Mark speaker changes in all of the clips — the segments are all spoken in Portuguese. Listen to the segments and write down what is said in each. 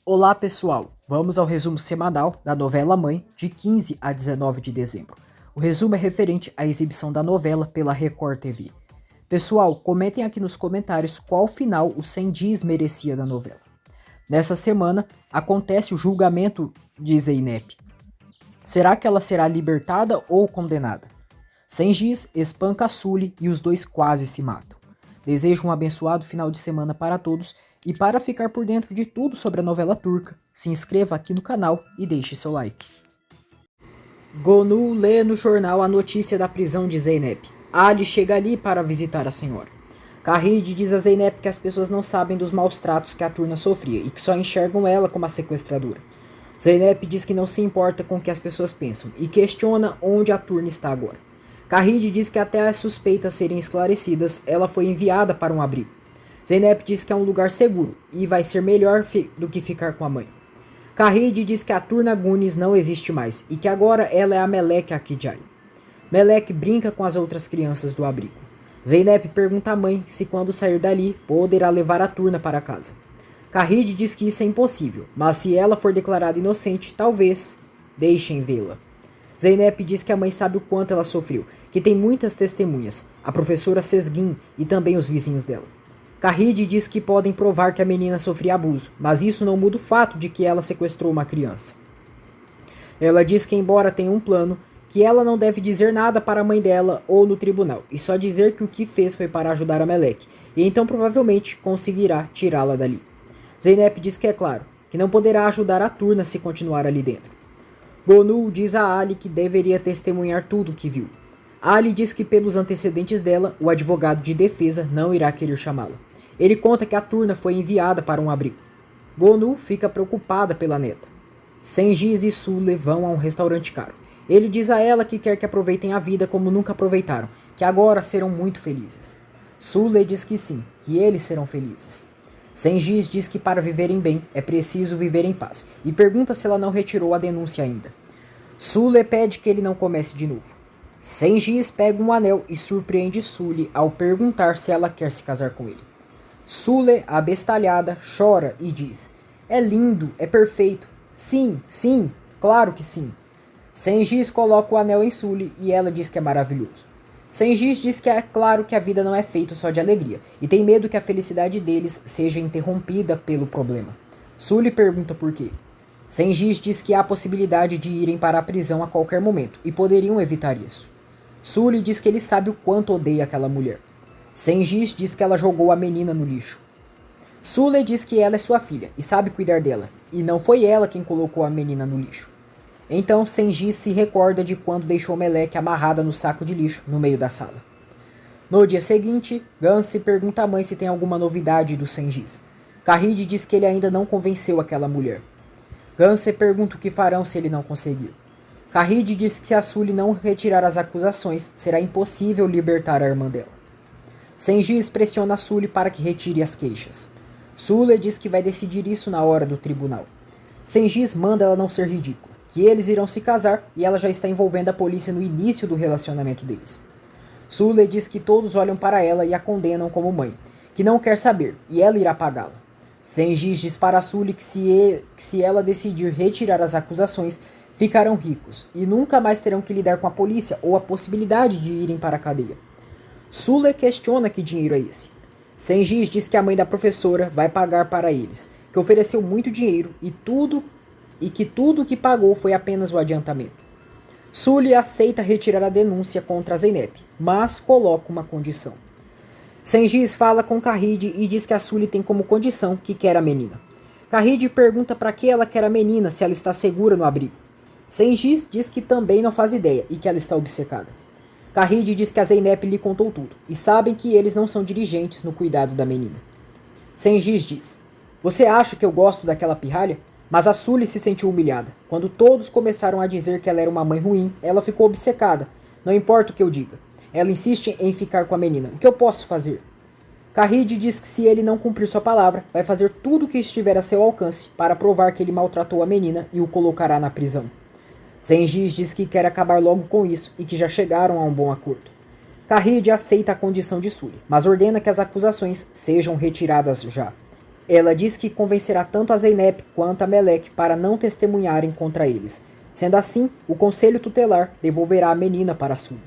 Speaker 1: Olá pessoal, vamos ao resumo semanal da novela Mãe de 15 a 19 de dezembro. O resumo é referente à exibição da novela pela Record TV. Pessoal, comentem aqui nos comentários qual final o 100 Dias merecia da novela. Nessa semana acontece o julgamento de Zeynep. Será que ela será libertada ou condenada? 100 Dias espanca Sully e os dois quase se matam. Desejo um abençoado final de semana para todos e para ficar por dentro de tudo sobre a novela turca, se inscreva aqui no canal e deixe seu like. Gonu lê no jornal a notícia da prisão de Zeynep. Ali chega ali para visitar a senhora. Kahide diz a Zeynep que as pessoas não sabem dos maus tratos que a turna sofria e que só enxergam ela como a sequestradora. Zeynep diz que não se importa com o que as pessoas pensam e questiona onde a turna está agora. Kahide diz que até as suspeitas serem esclarecidas, ela foi enviada para um abrigo. Zeynep diz que é um lugar seguro e vai ser melhor do que ficar com a mãe. Kahide diz que a Turna Gunis não existe mais e que agora ela é a Melek Akidjai. Melek brinca com as outras crianças do abrigo. Zeynep pergunta à mãe se quando sair dali poderá levar a Turna para casa. Kahide diz que isso é impossível, mas se ela for declarada inocente, talvez deixem vê-la. Zeynep diz que a mãe sabe o quanto ela sofreu, que tem muitas testemunhas, a professora Sezgin e também os vizinhos dela. Kahide diz que podem provar que a menina sofria abuso, mas isso não muda o fato de que ela sequestrou uma criança. Ela diz que embora tenha um plano, que ela não deve dizer nada para a mãe dela ou no tribunal, e só dizer que o que fez foi para ajudar a Melek, e então provavelmente conseguirá tirá-la dali. Zeynep diz que é claro, que não poderá ajudar a Turna se continuar ali dentro. Gonu diz a Ali que deveria testemunhar tudo o que viu. Ali diz que pelos antecedentes dela, o advogado de defesa não irá querer chamá-la. Ele conta que a Turna foi enviada para um abrigo. Gonu fica preocupada pela neta. Sengiz e Sule vão a um restaurante caro. Ele diz a ela que quer que aproveitem a vida como nunca aproveitaram, que agora serão muito felizes. Sule diz que sim, que eles serão felizes. Sengiz diz que para viverem bem é preciso viver em paz e pergunta se ela não retirou a denúncia ainda. Sule pede que ele não comece de novo. Sengiz pega um anel e surpreende Sully ao perguntar se ela quer se casar com ele. Sule, abestalhada, chora e diz: "É lindo, é perfeito. Sim, sim, claro que sim." Sengiz coloca o anel em Sully e ela diz que é maravilhoso. Sengiz diz que é claro que a vida não é feita só de alegria e tem medo que a felicidade deles seja interrompida pelo problema. Sully pergunta por quê. Sengiz diz que há a possibilidade de irem para a prisão a qualquer momento e poderiam evitar isso. Sully diz que ele sabe o quanto odeia aquela mulher. Sengiz diz que ela jogou a menina no lixo. Sully diz que ela é sua filha e sabe cuidar dela, e não foi ela quem colocou a menina no lixo. Então Sengiz se recorda de quando deixou Melek amarrada no saco de lixo no meio da sala. No dia seguinte, Ganse pergunta à mãe se tem alguma novidade do Sengiz. Kahide diz que ele ainda não convenceu aquela mulher. Ganse pergunta o que farão se ele não conseguir. Kahide diz que se a Sully não retirar as acusações, será impossível libertar a irmã dela. Sengiz pressiona Sully para que retire as queixas. Sully diz que vai decidir isso na hora do tribunal. Sengiz manda ela não ser ridícula, que eles irão se casar e ela já está envolvendo a polícia no início do relacionamento deles. Sully diz que todos olham para ela e a condenam como mãe, que não quer saber e ela irá pagá-la. Sengiz diz para Sully que se ela decidir retirar as acusações, ficarão ricos e nunca mais terão que lidar com a polícia ou a possibilidade de irem para a cadeia. Sully questiona que dinheiro é esse. Sengiz diz que a mãe da professora vai pagar para eles, que ofereceu muito dinheiro e que tudo que pagou foi apenas o adiantamento. Sully aceita retirar a denúncia contra Zeynep, mas coloca uma condição. Sengiz fala com Kahide e diz que a Sully tem como condição que quer a menina. Kahide pergunta para que ela quer a menina se ela está segura no abrigo. Sengiz diz que também não faz ideia e que ela está obcecada. Kahide diz que a Zeynep lhe contou tudo e sabem que eles não são dirigentes no cuidado da menina. Sengiz diz: "Você acha que eu gosto daquela pirralha?" Mas a Sully se sentiu humilhada. Quando todos começaram a dizer que ela era uma mãe ruim, ela ficou obcecada. Não importa o que eu diga. Ela insiste em ficar com a menina. O que eu posso fazer? Kahide diz que se ele não cumprir sua palavra, vai fazer tudo o que estiver a seu alcance para provar que ele maltratou a menina e o colocará na prisão. Sengiz diz que quer acabar logo com isso e que já chegaram a um bom acordo. Kahide aceita a condição de Sully, mas ordena que as acusações sejam retiradas já. Ela diz que convencerá tanto a Zeynep quanto a Meleque para não testemunharem contra eles. Sendo assim, o conselho tutelar devolverá a menina para Sula.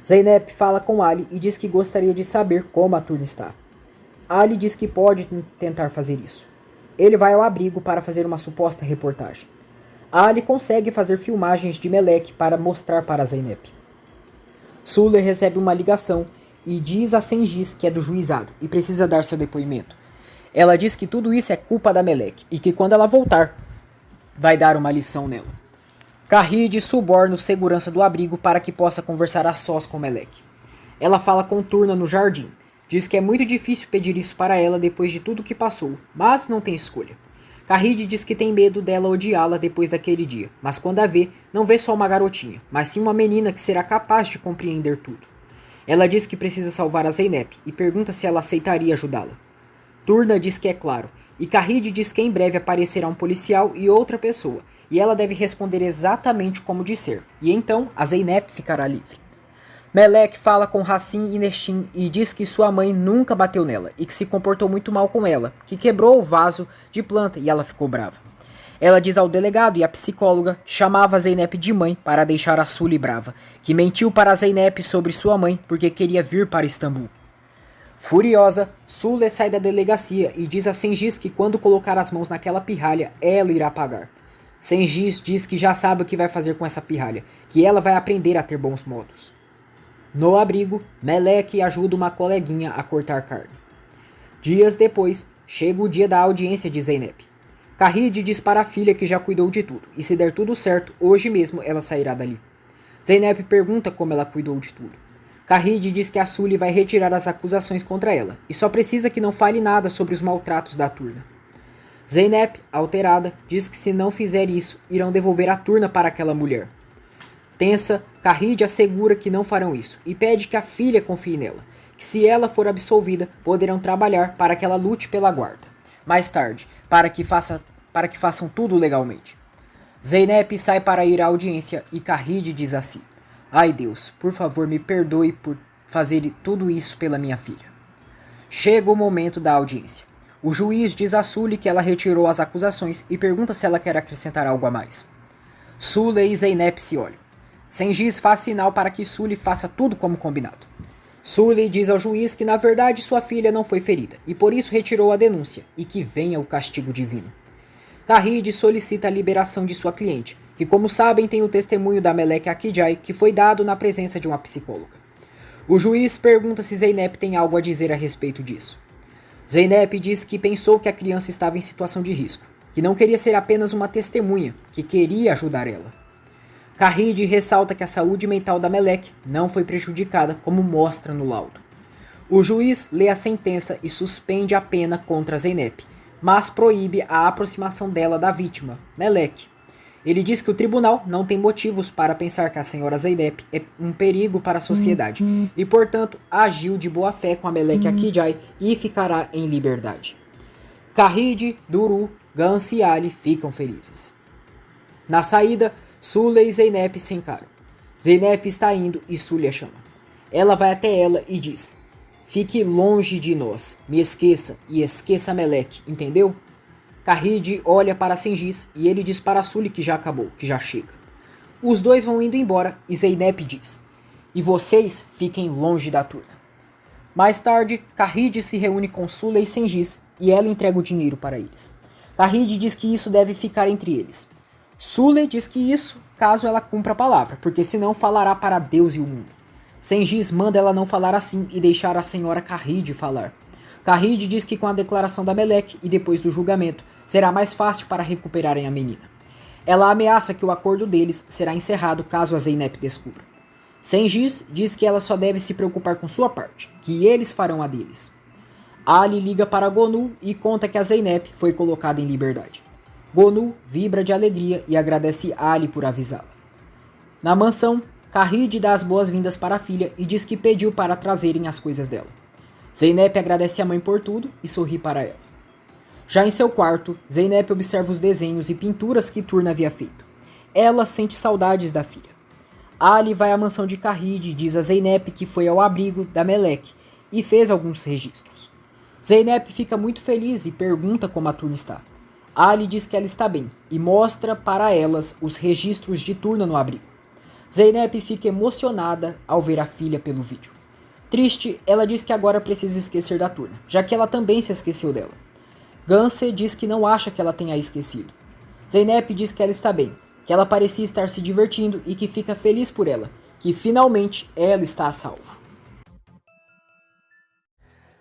Speaker 1: Zeynep fala com Ali e diz que gostaria de saber como a Turna está. Ali diz que pode tentar fazer isso. Ele vai ao abrigo para fazer uma suposta reportagem. Ali consegue fazer filmagens de Meleque para mostrar para Zeynep. Sula recebe uma ligação e diz a Sengiz que é do juizado e precisa dar seu depoimento. Ela diz que tudo isso é culpa da Meleque e que quando ela voltar, vai dar uma lição nela. Kahid suborna o segurança do abrigo para que possa conversar a sós com Meleque. Ela fala com Turna no jardim. Diz que é muito difícil pedir isso para ela depois de tudo que passou, mas não tem escolha. Kahid diz que tem medo dela odiá-la depois daquele dia, mas quando a vê, não vê só uma garotinha, mas sim uma menina que será capaz de compreender tudo. Ela diz que precisa salvar a Zeynep e pergunta se ela aceitaria ajudá-la. Turna diz que é claro, e Kahid diz que em breve aparecerá um policial e outra pessoa, e ela deve responder exatamente como disser, e então a Zeynep ficará livre. Meleque fala com Hassim e Neshin e diz que sua mãe nunca bateu nela e que se comportou muito mal com ela, que quebrou o vaso de planta e ela ficou brava. Ela diz ao delegado e à psicóloga que chamava a Zeynep de mãe para deixar a Suli brava, que mentiu para a Zeynep sobre sua mãe porque queria vir para Istambul. Furiosa, Sule sai da delegacia e diz a Sengiz que quando colocar as mãos naquela pirralha, ela irá pagar. Sengiz diz que já sabe o que vai fazer com essa pirralha, que ela vai aprender a ter bons modos. No abrigo, Meleque ajuda uma coleguinha a cortar carne. Dias depois, chega o dia da audiência de Zeynep. Kahid diz para a filha que já cuidou de tudo, e se der tudo certo, hoje mesmo ela sairá dali. Zeynep pergunta como ela cuidou de tudo. Kahid diz que a Suli vai retirar as acusações contra ela, e só precisa que não fale nada sobre os maltratos da Turna. Zeynep, alterada, diz que se não fizer isso, irão devolver a Turna para aquela mulher. Tensa, Kahid assegura que não farão isso, e pede que a filha confie nela, que se ela for absolvida, poderão trabalhar para que ela lute pela guarda. Mais tarde, para que façam tudo legalmente. Zeynep sai para ir à audiência e Kahid diz assim: ai Deus, por favor me perdoe por fazer tudo isso pela minha filha. Chega o momento da audiência. O juiz diz a Suli que ela retirou as acusações e pergunta se ela quer acrescentar algo a mais. Sule e Zeynep se olham. Sengiz faz sinal para que Suli faça tudo como combinado. Suli diz ao juiz que na verdade sua filha não foi ferida e por isso retirou a denúncia e que venha o castigo divino. Kahid solicita a liberação de sua cliente, que como sabem tem o testemunho da Meleque Akijai que foi dado na presença de uma psicóloga. O juiz pergunta se Zeynep tem algo a dizer a respeito disso. Zeynep diz que pensou que a criança estava em situação de risco, que não queria ser apenas uma testemunha, que queria ajudar ela. Kahid ressalta que a saúde mental da Meleque não foi prejudicada como mostra no laudo. O juiz lê a sentença e suspende a pena contra Zeynep, mas proíbe a aproximação dela da vítima, Meleque. Ele diz que o tribunal não tem motivos para pensar que a senhora Zeynep é um perigo para a sociedade e, portanto, agiu de boa fé com a Meleque Akijai e ficará em liberdade. Kahid, Duru, Gans e Ali ficam felizes. Na saída, Sule e Zeynep se encaram. Zeynep está indo e Sule a chama. Ela vai até ela e diz: fique longe de nós, me esqueça e esqueça Meleque, entendeu? Kahid olha para Sengiz e ele diz para Suli que já acabou, que já chega. Os dois vão indo embora e Zeynep diz: e vocês fiquem longe da Turna. Mais tarde, Kahid se reúne com Sule e Sengiz e ela entrega o dinheiro para eles. Kahid diz que isso deve ficar entre eles. Sule diz que isso caso ela cumpra a palavra, porque senão falará para Deus e o mundo. Sengiz manda ela não falar assim e deixar a senhora Kahid falar. Kahid diz que com a declaração da Meleque e depois do julgamento, será mais fácil para recuperarem a menina. Ela ameaça que o acordo deles será encerrado caso a Zeynep descubra. Sengiz diz que ela só deve se preocupar com sua parte, que eles farão a deles. Ali liga para Gonu e conta que a Zeynep foi colocada em liberdade. Gonu vibra de alegria e agradece Ali por avisá-la. Na mansão, Kahid dá as boas-vindas para a filha e diz que pediu para trazerem as coisas dela. Zeynep agradece a mãe por tudo e sorri para ela. Já em seu quarto, Zeynep observa os desenhos e pinturas que Turna havia feito. Ela sente saudades da filha. Ali vai à mansão de Kahid e diz a Zeynep que foi ao abrigo da Meleque e fez alguns registros. Zeynep fica muito feliz e pergunta como a Turna está. Ali diz que ela está bem e mostra para elas os registros de Turna no abrigo. Zeynep fica emocionada ao ver a filha pelo vídeo. Triste, ela diz que agora precisa esquecer da Turna, já que ela também se esqueceu dela. Gance diz que não acha que ela tenha esquecido. Zeynep diz que ela está bem, que ela parecia estar se divertindo e que fica feliz por ela, que finalmente ela está a salvo.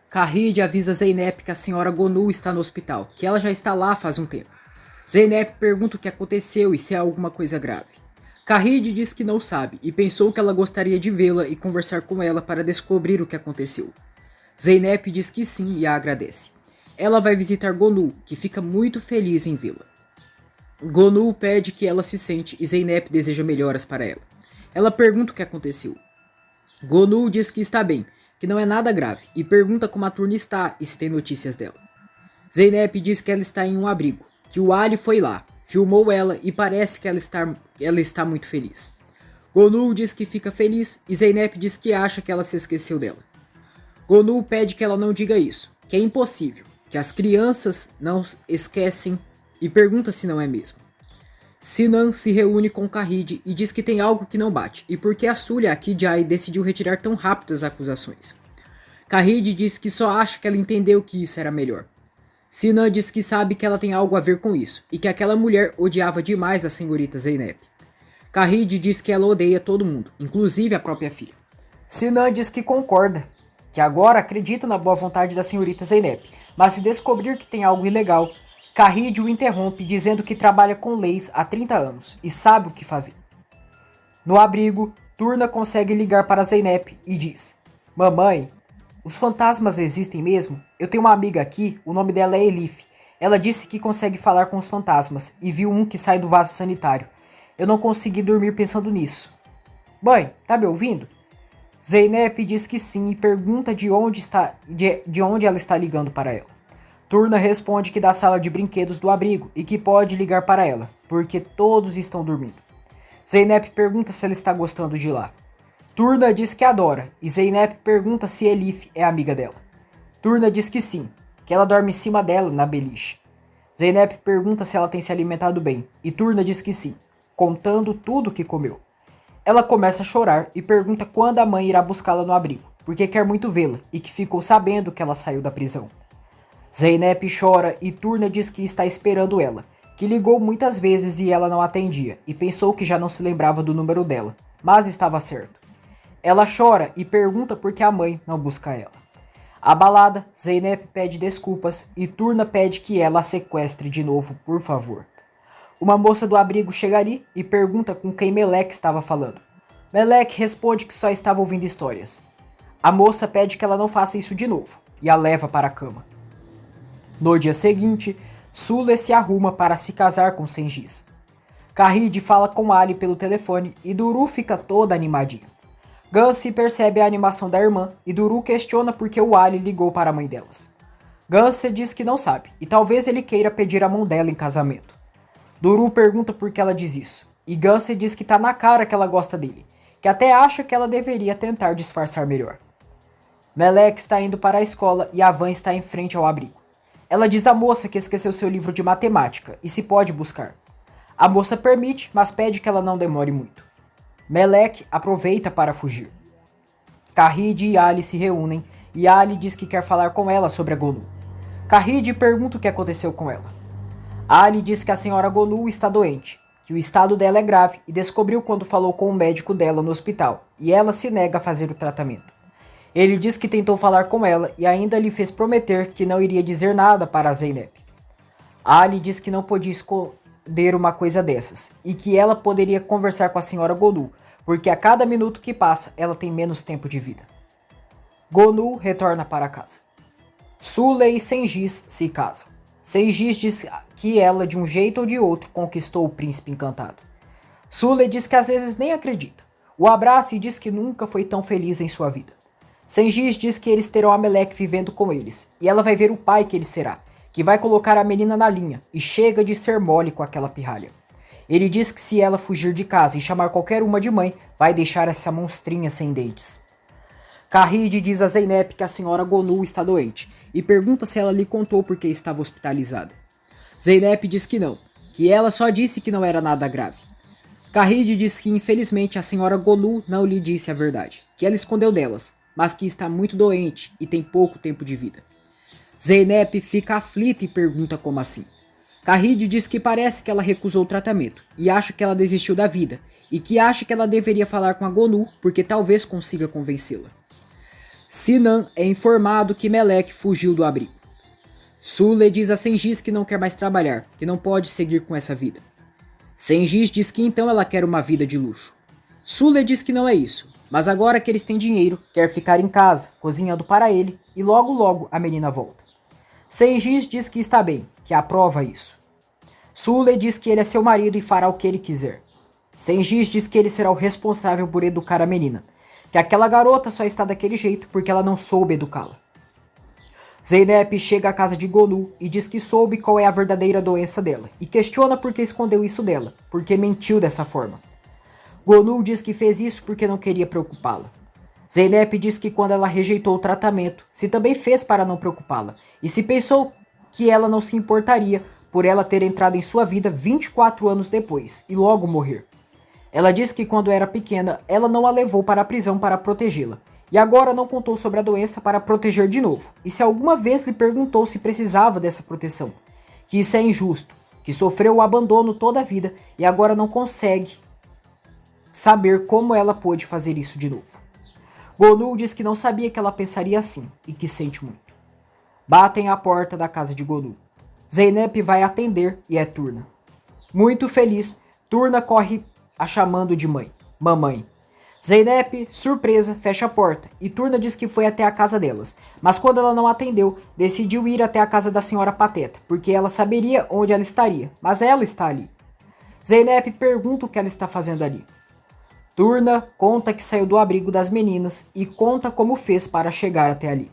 Speaker 1: Kahid avisa Zeynep que a senhora Gonu está no hospital, que ela já está lá faz um tempo. Zeynep pergunta o que aconteceu e se é alguma coisa grave. Kahid diz que não sabe e pensou que ela gostaria de vê-la e conversar com ela para descobrir o que aconteceu. Zeynep diz que sim e a agradece. Ela vai visitar Gonu, que fica muito feliz em vê-la. Gonu pede que ela se sente e Zeynep deseja melhoras para ela. Ela pergunta o que aconteceu. Gonu diz que está bem, que não é nada grave, e pergunta como a Turna está e se tem notícias dela. Zeynep diz que ela está em um abrigo, que o Ali foi lá, filmou ela e parece que ela está muito feliz. Gonu diz que fica feliz e Zeynep diz que acha que ela se esqueceu dela. Gonu pede que ela não diga isso, que é impossível, que as crianças não esquecem e pergunta se não é mesmo. Sinan se reúne com Kahid e diz que tem algo que não bate e por que a Sulya Akijai decidiu retirar tão rápido as acusações. Kahid diz que só acha que ela entendeu que isso era melhor. Sinan diz que sabe que ela tem algo a ver com isso e que aquela mulher odiava demais a senhorita Zeynep. Kahid diz que ela odeia todo mundo, inclusive a própria filha. Sinan diz que concorda, que agora acredita na boa vontade da senhorita Zeynep, mas se descobrir que tem algo ilegal, Kahid o interrompe dizendo que trabalha com leis há 30 anos e sabe o que fazer. No abrigo, Turna consegue ligar para Zeynep e diz: "Mamãe, os fantasmas existem mesmo? Eu tenho uma amiga aqui, o nome dela é Elif. Ela disse que consegue falar com os fantasmas e viu um que sai do vaso sanitário. Eu não consegui dormir pensando nisso." "Mãe, tá me ouvindo?" Zeynep diz que sim e pergunta de onde ela está ligando para ela. Turna responde que da sala de brinquedos do abrigo e que pode ligar para ela, porque todos estão dormindo. Zeynep pergunta se ela está gostando de lá. Turna diz que adora e Zeynep pergunta se Elif é amiga dela. Turna diz que sim, que ela dorme em cima dela na beliche. Zeynep pergunta se ela tem se alimentado bem e Turna diz que sim, contando tudo que comeu. Ela começa a chorar e pergunta quando a mãe irá buscá-la no abrigo, porque quer muito vê-la e que ficou sabendo que ela saiu da prisão. Zeynep chora e Turna diz que está esperando ela, que ligou muitas vezes e ela não atendia, e pensou que já não se lembrava do número dela, mas estava certo. Ela chora e pergunta por que a mãe não busca ela. Abalada, Zeynep pede desculpas e Turna pede que ela a sequestre de novo, por favor. Uma moça do abrigo chega ali e pergunta com quem Melek estava falando. Melek responde que só estava ouvindo histórias. A moça pede que ela não faça isso de novo e a leva para a cama. No dia seguinte, Sule se arruma para se casar com Sengiz. Kahid fala com Ali pelo telefone e Duru fica toda animadinha. Gance percebe a animação da irmã e Duru questiona por que o Ali ligou para a mãe delas. Gance diz que não sabe e talvez ele queira pedir a mão dela em casamento. Duru pergunta por que ela diz isso e Gance diz que tá na cara que ela gosta dele, que até acha que ela deveria tentar disfarçar melhor. Melek está indo para a escola e a van está em frente ao abrigo. Ela diz à moça que esqueceu seu livro de matemática e se pode buscar. A moça permite, mas pede que ela não demore muito. Melek aproveita para fugir. Kahid e Ali se reúnem e Ali diz que quer falar com ela sobre a Gonu. Kahid pergunta o que aconteceu com ela. Ali diz que a senhora Gonu está doente, que o estado dela é grave e descobriu quando falou com o médico dela no hospital, e ela se nega a fazer o tratamento. Ele diz que tentou falar com ela e ainda lhe fez prometer que não iria dizer nada para Zeynep. Ali diz que não podia esconder uma coisa dessas e que ela poderia conversar com a senhora Gonu, porque a cada minuto que passa ela tem menos tempo de vida. Gonu retorna para casa. Sule e Sengiz se casam. Sengiz diz que ela, de um jeito ou de outro, conquistou o príncipe encantado. Sule diz que às vezes nem acredita. O abraça e diz que nunca foi tão feliz em sua vida. Sengiz diz que eles terão a Melek vivendo com eles, e ela vai ver o pai que ele será, que vai colocar a menina na linha, e chega de ser mole com aquela pirralha. Ele diz que se ela fugir de casa e chamar qualquer uma de mãe, vai deixar essa monstrinha sem dentes. Carride diz a Zeynep que a senhora Gonu está doente e pergunta se ela lhe contou por que estava hospitalizada. Zeynep diz que não, que ela só disse que não era nada grave. Carride diz que infelizmente a senhora Gonu não lhe disse a verdade, que ela escondeu delas, mas que está muito doente e tem pouco tempo de vida. Zeynep fica aflita e pergunta como assim. Carride diz que parece que ela recusou o tratamento e acha que ela desistiu da vida e que acha que ela deveria falar com a Gonu porque talvez consiga convencê-la. Sinan é informado que Melek fugiu do abrigo. Sule diz a Sengiz que não quer mais trabalhar, que não pode seguir com essa vida. Sengiz diz que então ela quer uma vida de luxo. Sule diz que não é isso, mas agora que eles têm dinheiro, quer ficar em casa, cozinhando para ele, e logo logo a menina volta. Sengiz diz que está bem, que aprova isso. Sule diz que ele é seu marido e fará o que ele quiser. Sengiz diz que ele será o responsável por educar a menina, que aquela garota só está daquele jeito porque ela não soube educá-la. Zeynep chega à casa de Gonu e diz que soube qual é a verdadeira doença dela e questiona por que escondeu isso dela, porque mentiu dessa forma. Gonu diz que fez isso porque não queria preocupá-la. Zeynep diz que quando ela rejeitou o tratamento, se também fez para não preocupá-la e se pensou que ela não se importaria por ela ter entrado em sua vida 24 anos depois e logo morrer. Ela diz que quando era pequena, ela não a levou para a prisão para protegê-la, e agora não contou sobre a doença para proteger de novo, e se alguma vez lhe perguntou se precisava dessa proteção, que isso é injusto, que sofreu o abandono toda a vida e agora não consegue saber como ela pôde fazer isso de novo. Gonu diz que não sabia que ela pensaria assim, e que sente muito. Batem à porta da casa de Gonu. Zeynep vai atender e é Turna. Muito feliz, Turna corre a chamando de mãe, mamãe. Zeynep, surpresa, fecha a porta e Turna diz que foi até a casa delas, mas quando ela não atendeu, decidiu ir até a casa da senhora Pateta, porque ela saberia onde ela estaria, mas ela está ali. Zeynep pergunta o que ela está fazendo ali. Turna conta que saiu do abrigo das meninas e conta como fez para chegar até ali.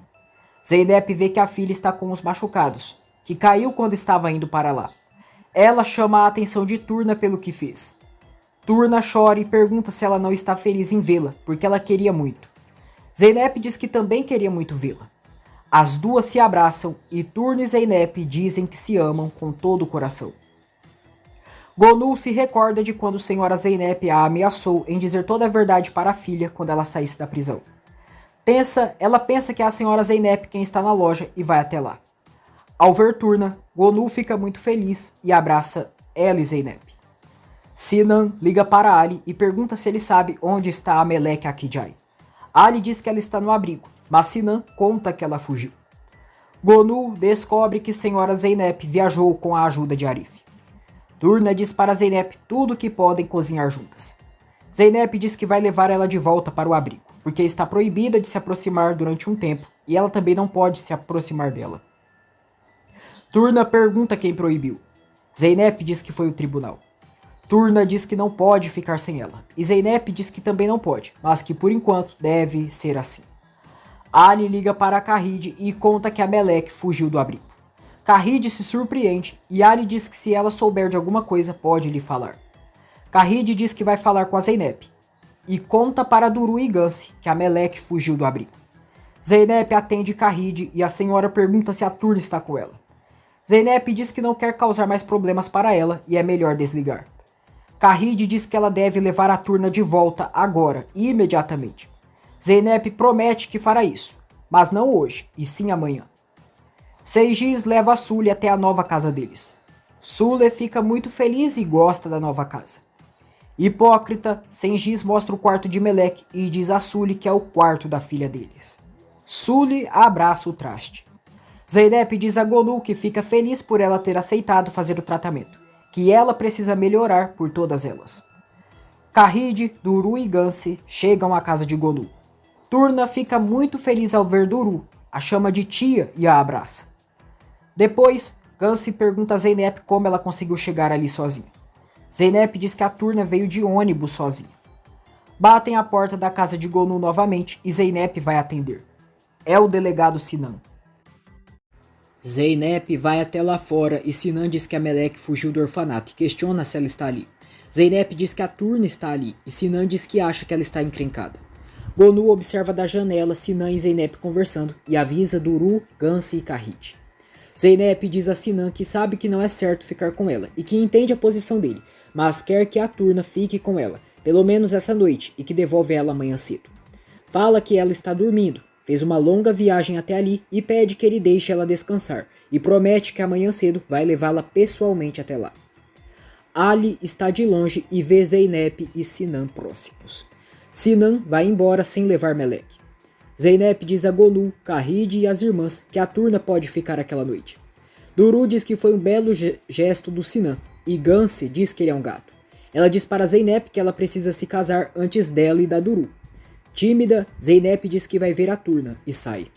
Speaker 1: Zeynep vê que a filha está com os machucados, que caiu quando estava indo para lá. Ela chama a atenção de Turna pelo que fez. Turna chora e pergunta se ela não está feliz em vê-la, porque ela queria muito. Zeynep diz que também queria muito vê-la. As duas se abraçam e Turna e Zeynep dizem que se amam com todo o coração. Gonu se recorda de quando a senhora Zeynep a ameaçou em dizer toda a verdade para a filha quando ela saísse da prisão. Ela pensa que é a senhora Zeynep quem está na loja e vai até lá. Ao ver Turna, Gonu fica muito feliz e abraça ela e Zeynep. Sinan liga para Ali e pergunta se ele sabe onde está a Melek Akijai. Ali diz que ela está no abrigo, mas Sinan conta que ela fugiu. Gonu descobre que senhora Zeynep viajou com a ajuda de Arif. Turna diz para Zeynep tudo que podem cozinhar juntas. Zeynep diz que vai levar ela de volta para o abrigo, porque está proibida de se aproximar durante um tempo e ela também não pode se aproximar dela. Turna pergunta quem proibiu. Zeynep diz que foi o tribunal. Turna diz que não pode ficar sem ela, e Zeynep diz que também não pode, mas que por enquanto deve ser assim. Ali liga para Carride e conta que a Melek fugiu do abrigo. Carride se surpreende e Ali diz que se ela souber de alguma coisa pode lhe falar. Carride diz que vai falar com a Zeynep e conta para Duru e Gansi que a Melek fugiu do abrigo. Zeynep atende Carride e a senhora pergunta se a Turna está com ela. Zeynep diz que não quer causar mais problemas para ela e é melhor desligar. Carride diz que ela deve levar a Turna de volta agora, imediatamente. Zeynep promete que fará isso, mas não hoje, e sim amanhã. Sengiz leva a Sule até a nova casa deles. Sule fica muito feliz e gosta da nova casa. Hipócrita, Sengiz mostra o quarto de Melek e diz a Sule que é o quarto da filha deles. Sule abraça o traste. Zeynep diz a Gonu que fica feliz por ela ter aceitado fazer o tratamento, que ela precisa melhorar por todas elas. Carride, Duru e Gansi chegam à casa de Gonu. Turna fica muito feliz ao ver Duru, a chama de tia e a abraça. Depois, Gansi pergunta a Zeynep como ela conseguiu chegar ali sozinha. Zeynep diz que a Turna veio de ônibus sozinha. Batem à porta da casa de Gonu novamente e Zeynep vai atender. É o delegado Sinan. Zeynep vai até lá fora e Sinan diz que a Melek fugiu do orfanato e questiona se ela está ali. Zeynep diz que a Turna está ali e Sinan diz que acha que ela está encrencada. Gonu observa da janela Sinan e Zeynep conversando e avisa Duru, Ganse e Kahid. Zeynep diz a Sinan que sabe que não é certo ficar com ela e que entende a posição dele, mas quer que a Turna fique com ela, pelo menos essa noite, e que devolve ela amanhã cedo. Fala que ela está dormindo, fez uma longa viagem até ali e pede que ele deixe ela descansar, e promete que amanhã cedo vai levá-la pessoalmente até lá. Ali está de longe e vê Zeynep e Sinan próximos. Sinan vai embora sem levar Melek. Zeynep diz a Gonu, Kahid e as irmãs que a Turna pode ficar aquela noite. Duru diz que foi um belo gesto do Sinan e Ganse diz que ele é um gato. Ela diz para Zeynep que ela precisa se casar antes dela e da Duru. Tímida, Zeynep diz que vai ver a Turna e sai.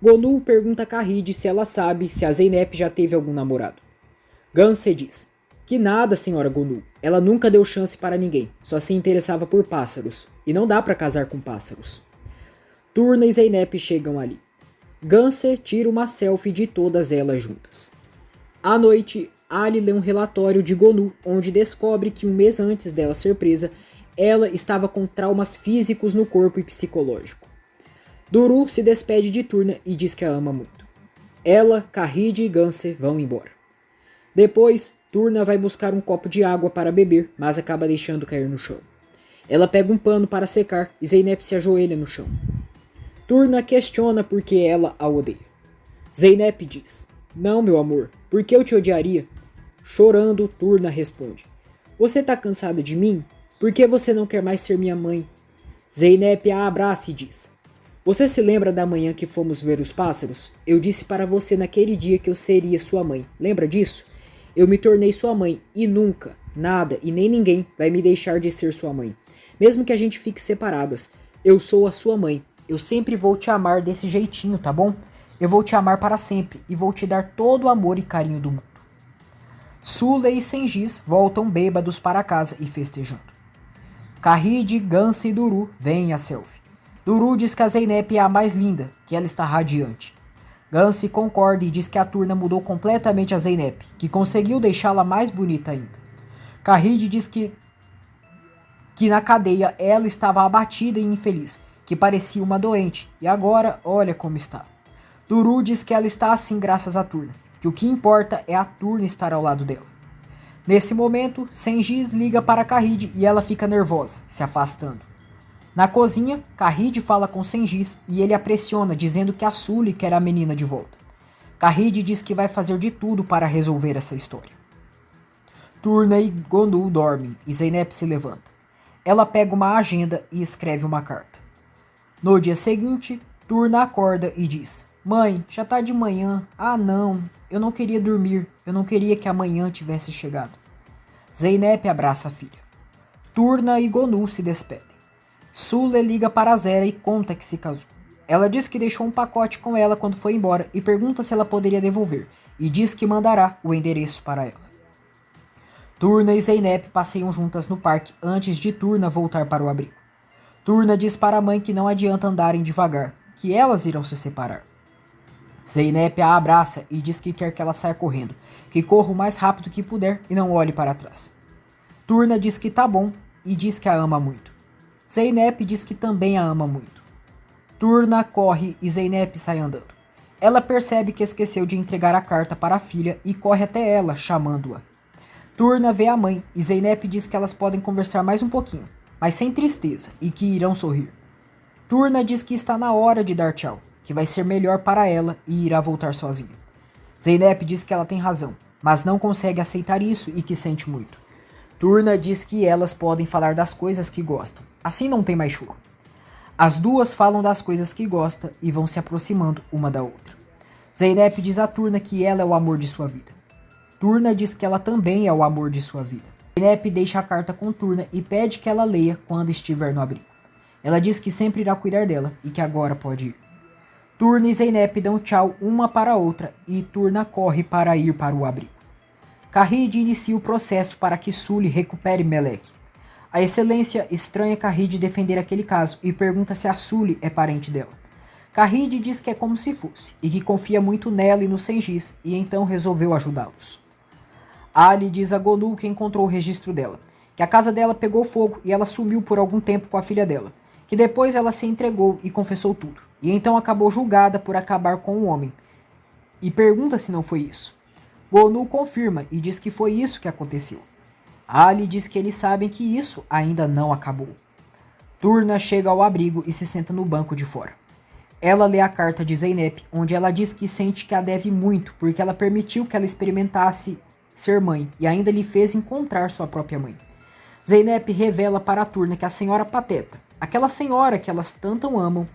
Speaker 1: Gonu pergunta a Kahid se ela sabe se a Zeynep já teve algum namorado. Ganse diz que nada, senhora Gonu. Ela nunca deu chance para ninguém, só se interessava por pássaros, e não dá para casar com pássaros. Turna e Zeynep chegam ali. Ganse tira uma selfie de todas elas juntas. À noite, Ali lê um relatório de Gonu, onde descobre que um mês antes dela ser presa, ela estava com traumas físicos no corpo e psicológico. Duru se despede de Turna e diz que a ama muito. Ela, Kahid e Ganse vão embora. Depois, Turna vai buscar um copo de água para beber, mas acaba deixando cair no chão. Ela pega um pano para secar e Zeynep se ajoelha no chão. Turna questiona por que ela a odeia. Zeynep diz: "Não, meu amor, por que eu te odiaria?" Chorando, Turna responde: "Você tá cansada de mim? Por que você não quer mais ser minha mãe?" Zeynep a abraça e diz: "Você se lembra da manhã que fomos ver os pássaros? Eu disse para você naquele dia que eu seria sua mãe. Lembra disso? Eu me tornei sua mãe e nunca, nada e nem ninguém vai me deixar de ser sua mãe. Mesmo que a gente fique separadas, eu sou a sua mãe. Eu sempre vou te amar desse jeitinho, tá bom? Eu vou te amar para sempre e vou te dar todo o amor e carinho do mundo." Sule e Sengiz voltam bêbados para casa e festejando. Kahid, Ganse e Duru veem a selfie. Duru diz que a Zeynep é a mais linda, que ela está radiante. Ganse concorda e diz que a Turna mudou completamente a Zeynep, que conseguiu deixá-la mais bonita ainda. Kahid diz que na cadeia ela estava abatida e infeliz, que parecia uma doente, e agora olha como está. Duru diz que ela está assim graças à Turna, que o que importa é a Turna estar ao lado dela. Nesse momento, Sengiz liga para Kahid e ela fica nervosa, se afastando. Na cozinha, Kahid fala com Sengiz e ele a pressiona, dizendo que a Sule quer a menina de volta. Kahid diz que vai fazer de tudo para resolver essa história. Turna e Gonu dormem e Zeynep se levanta. Ela pega uma agenda e escreve uma carta. No dia seguinte, Turna acorda e diz: "Mãe, já tá de manhã. Ah não, eu não queria dormir. Eu não queria que amanhã tivesse chegado." Zeynep abraça a filha. Turna e Gonu se despedem. Sule liga para Zera e conta que se casou. Ela diz que deixou um pacote com ela quando foi embora e pergunta se ela poderia devolver, e diz que mandará o endereço para ela. Turna e Zeynep passeiam juntas no parque antes de Turna voltar para o abrigo. Turna diz para a mãe que não adianta andarem devagar, que elas irão se separar. Zeynep a abraça e diz que quer que ela saia correndo, que corra o mais rápido que puder e não olhe para trás. Turna diz que tá bom e diz que a ama muito. Zeynep diz que também a ama muito. Turna corre e Zeynep sai andando. Ela percebe que esqueceu de entregar a carta para a filha e corre até ela, chamando-a. Turna vê a mãe e Zeynep diz que elas podem conversar mais um pouquinho, mas sem tristeza, e que irão sorrir. Turna diz que está na hora de dar tchau, que vai ser melhor para ela e irá voltar sozinha. Zeynep diz que ela tem razão, mas não consegue aceitar isso e que sente muito. Turna diz que elas podem falar das coisas que gostam, assim não tem mais choro. As duas falam das coisas que gostam e vão se aproximando uma da outra. Zeynep diz a Turna que ela é o amor de sua vida. Turna diz que ela também é o amor de sua vida. Zeynep deixa a carta com Turna e pede que ela leia quando estiver no abrigo. Ela diz que sempre irá cuidar dela e que agora pode ir. Turna e Zeynep dão tchau uma para a outra e Turna corre para ir para o abrigo. Kahid inicia o processo para que Sule recupere Melek. A excelência estranha Kahid defender aquele caso e pergunta se a Sule é parente dela. Kahid diz que é como se fosse e que confia muito nela e no Sengiz e então resolveu ajudá-los. Ali diz a Gonu que encontrou o registro dela, que a casa dela pegou fogo e ela sumiu por algum tempo com a filha dela, que depois ela se entregou e confessou tudo, e então acabou julgada por acabar com o homem, e pergunta se não foi isso. Gonu confirma e diz que foi isso que aconteceu. Ali diz que eles sabem que isso ainda não acabou. Turna chega ao abrigo e se senta no banco de fora. Ela lê a carta de Zeynep, onde ela diz que sente que a deve muito porque ela permitiu que ela experimentasse ser mãe e ainda lhe fez encontrar sua própria mãe. Zeynep revela para a Turna que a senhora Pateta, aquela senhora que elas tanto amam,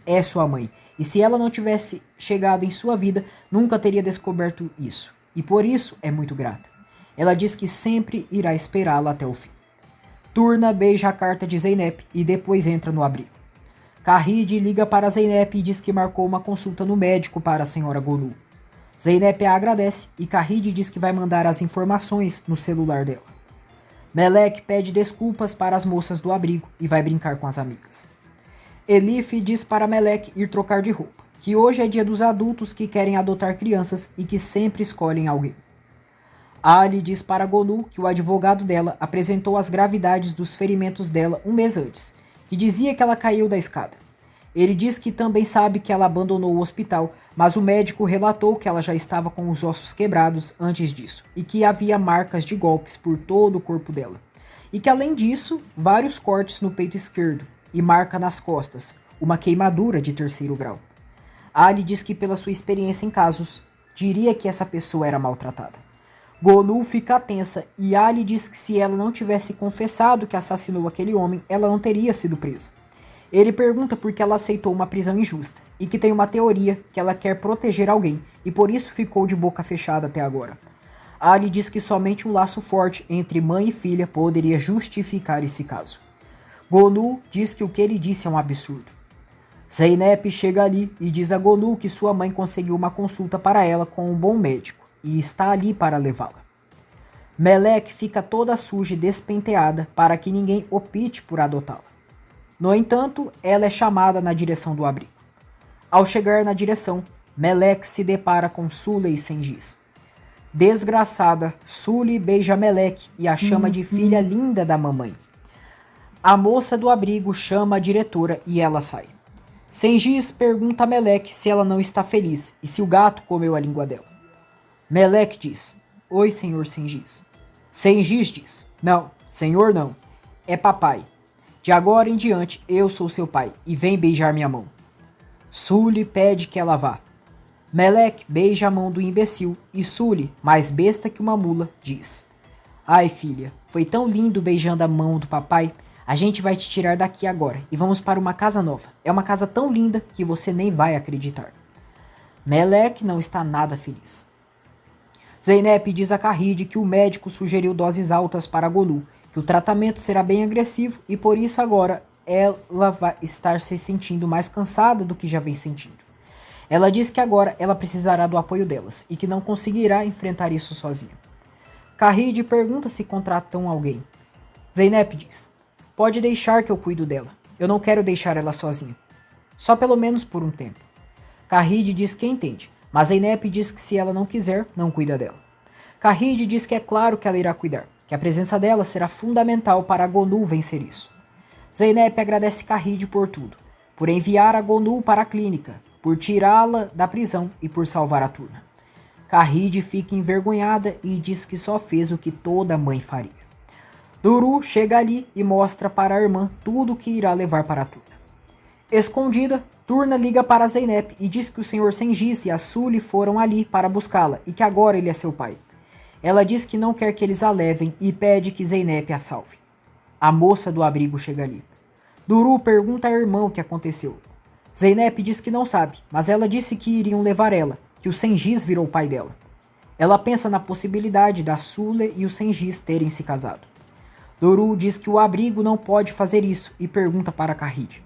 Speaker 1: é sua mãe. E se ela não tivesse chegado em sua vida, nunca teria descoberto isso. E por isso é muito grata. Ela diz que sempre irá esperá-la até o fim. Turna beija a carta de Zeynep e depois entra no abrigo. Kahid liga para Zeynep e diz que marcou uma consulta no médico para a senhora Gonu. Zeynep a agradece e Kahid diz que vai mandar as informações no celular dela. Melek pede desculpas para as moças do abrigo e vai brincar com as amigas. Elif diz para Melek ir trocar de roupa, que hoje é dia dos adultos que querem adotar crianças e que sempre escolhem alguém. Ali diz para Gonu que o advogado dela apresentou as gravidades dos ferimentos dela um mês antes, que dizia que ela caiu da escada. Ele diz que também sabe que ela abandonou o hospital, mas o médico relatou que ela já estava com os ossos quebrados antes disso, e que havia marcas de golpes por todo o corpo dela. E que além disso, vários cortes no peito esquerdo, e marca nas costas, uma queimadura de 3º grau. Ali diz que pela sua experiência em casos, diria que essa pessoa era maltratada. Gonu fica tensa e Ali diz que se ela não tivesse confessado que assassinou aquele homem, ela não teria sido presa. Ele pergunta por que ela aceitou uma prisão injusta e que tem uma teoria que ela quer proteger alguém e por isso ficou de boca fechada até agora. Ali diz que somente um laço forte entre mãe e filha poderia justificar esse caso. Gonu diz que o que ele disse é um absurdo. Zeynep chega ali e diz a Gonu que sua mãe conseguiu uma consulta para ela com um bom médico e está ali para levá-la. Melek fica toda suja e despenteada para que ninguém opte por adotá-la. No entanto, ela é chamada na direção do abrigo. Ao chegar na direção, Melek se depara com Sule e Sengiz. Desgraçada, Sule beija Melek e a chama de filha linda da mamãe. A moça do abrigo chama a diretora e ela sai. Sengiz pergunta a Melek se ela não está feliz e se o gato comeu a língua dela. Melek diz: "Oi, senhor Sengiz." Sengiz diz: "Não, senhor não. É papai. De agora em diante eu sou seu pai e vem beijar minha mão." Sule pede que ela vá. Melek beija a mão do imbecil e Sule, mais besta que uma mula, diz: "Ai, filha, foi tão lindo beijando a mão do papai. A gente vai te tirar daqui agora e vamos para uma casa nova. É uma casa tão linda que você nem vai acreditar." Melek não está nada feliz. Zeynep diz a Kahid que o médico sugeriu doses altas para Gonu, que o tratamento será bem agressivo e por isso agora ela vai estar se sentindo mais cansada do que já vem sentindo. Ela diz que agora ela precisará do apoio delas e que não conseguirá enfrentar isso sozinha. Kahid pergunta se contratam alguém. Zeynep diz: "Pode deixar que eu cuido dela. Eu não quero deixar ela sozinha. Só pelo menos por um tempo." Kahid diz que entende, mas Zeynep diz que se ela não quiser, não cuida dela. Kahid diz que é claro que ela irá cuidar, que a presença dela será fundamental para a Gonu vencer isso. Zeynep agradece Kahid por tudo, por enviar a Gonu para a clínica, por tirá-la da prisão e por salvar a Turna. Kahid fica envergonhada e diz que só fez o que toda mãe faria. Duru chega ali e mostra para a irmã tudo o que irá levar para a Turna. Escondida, Turna liga para Zeynep e diz que o Sr. Sengiz e a Sule foram ali para buscá-la e que agora ele é seu pai. Ela diz que não quer que eles a levem e pede que Zeynep a salve. A moça do abrigo chega ali. Duru pergunta à irmã o que aconteceu. Zeynep diz que não sabe, mas ela disse que iriam levar ela, que o Sengiz virou o pai dela. Ela pensa na possibilidade da Sule e o Sengiz terem se casado. Duru diz que o abrigo não pode fazer isso e pergunta para Kahid.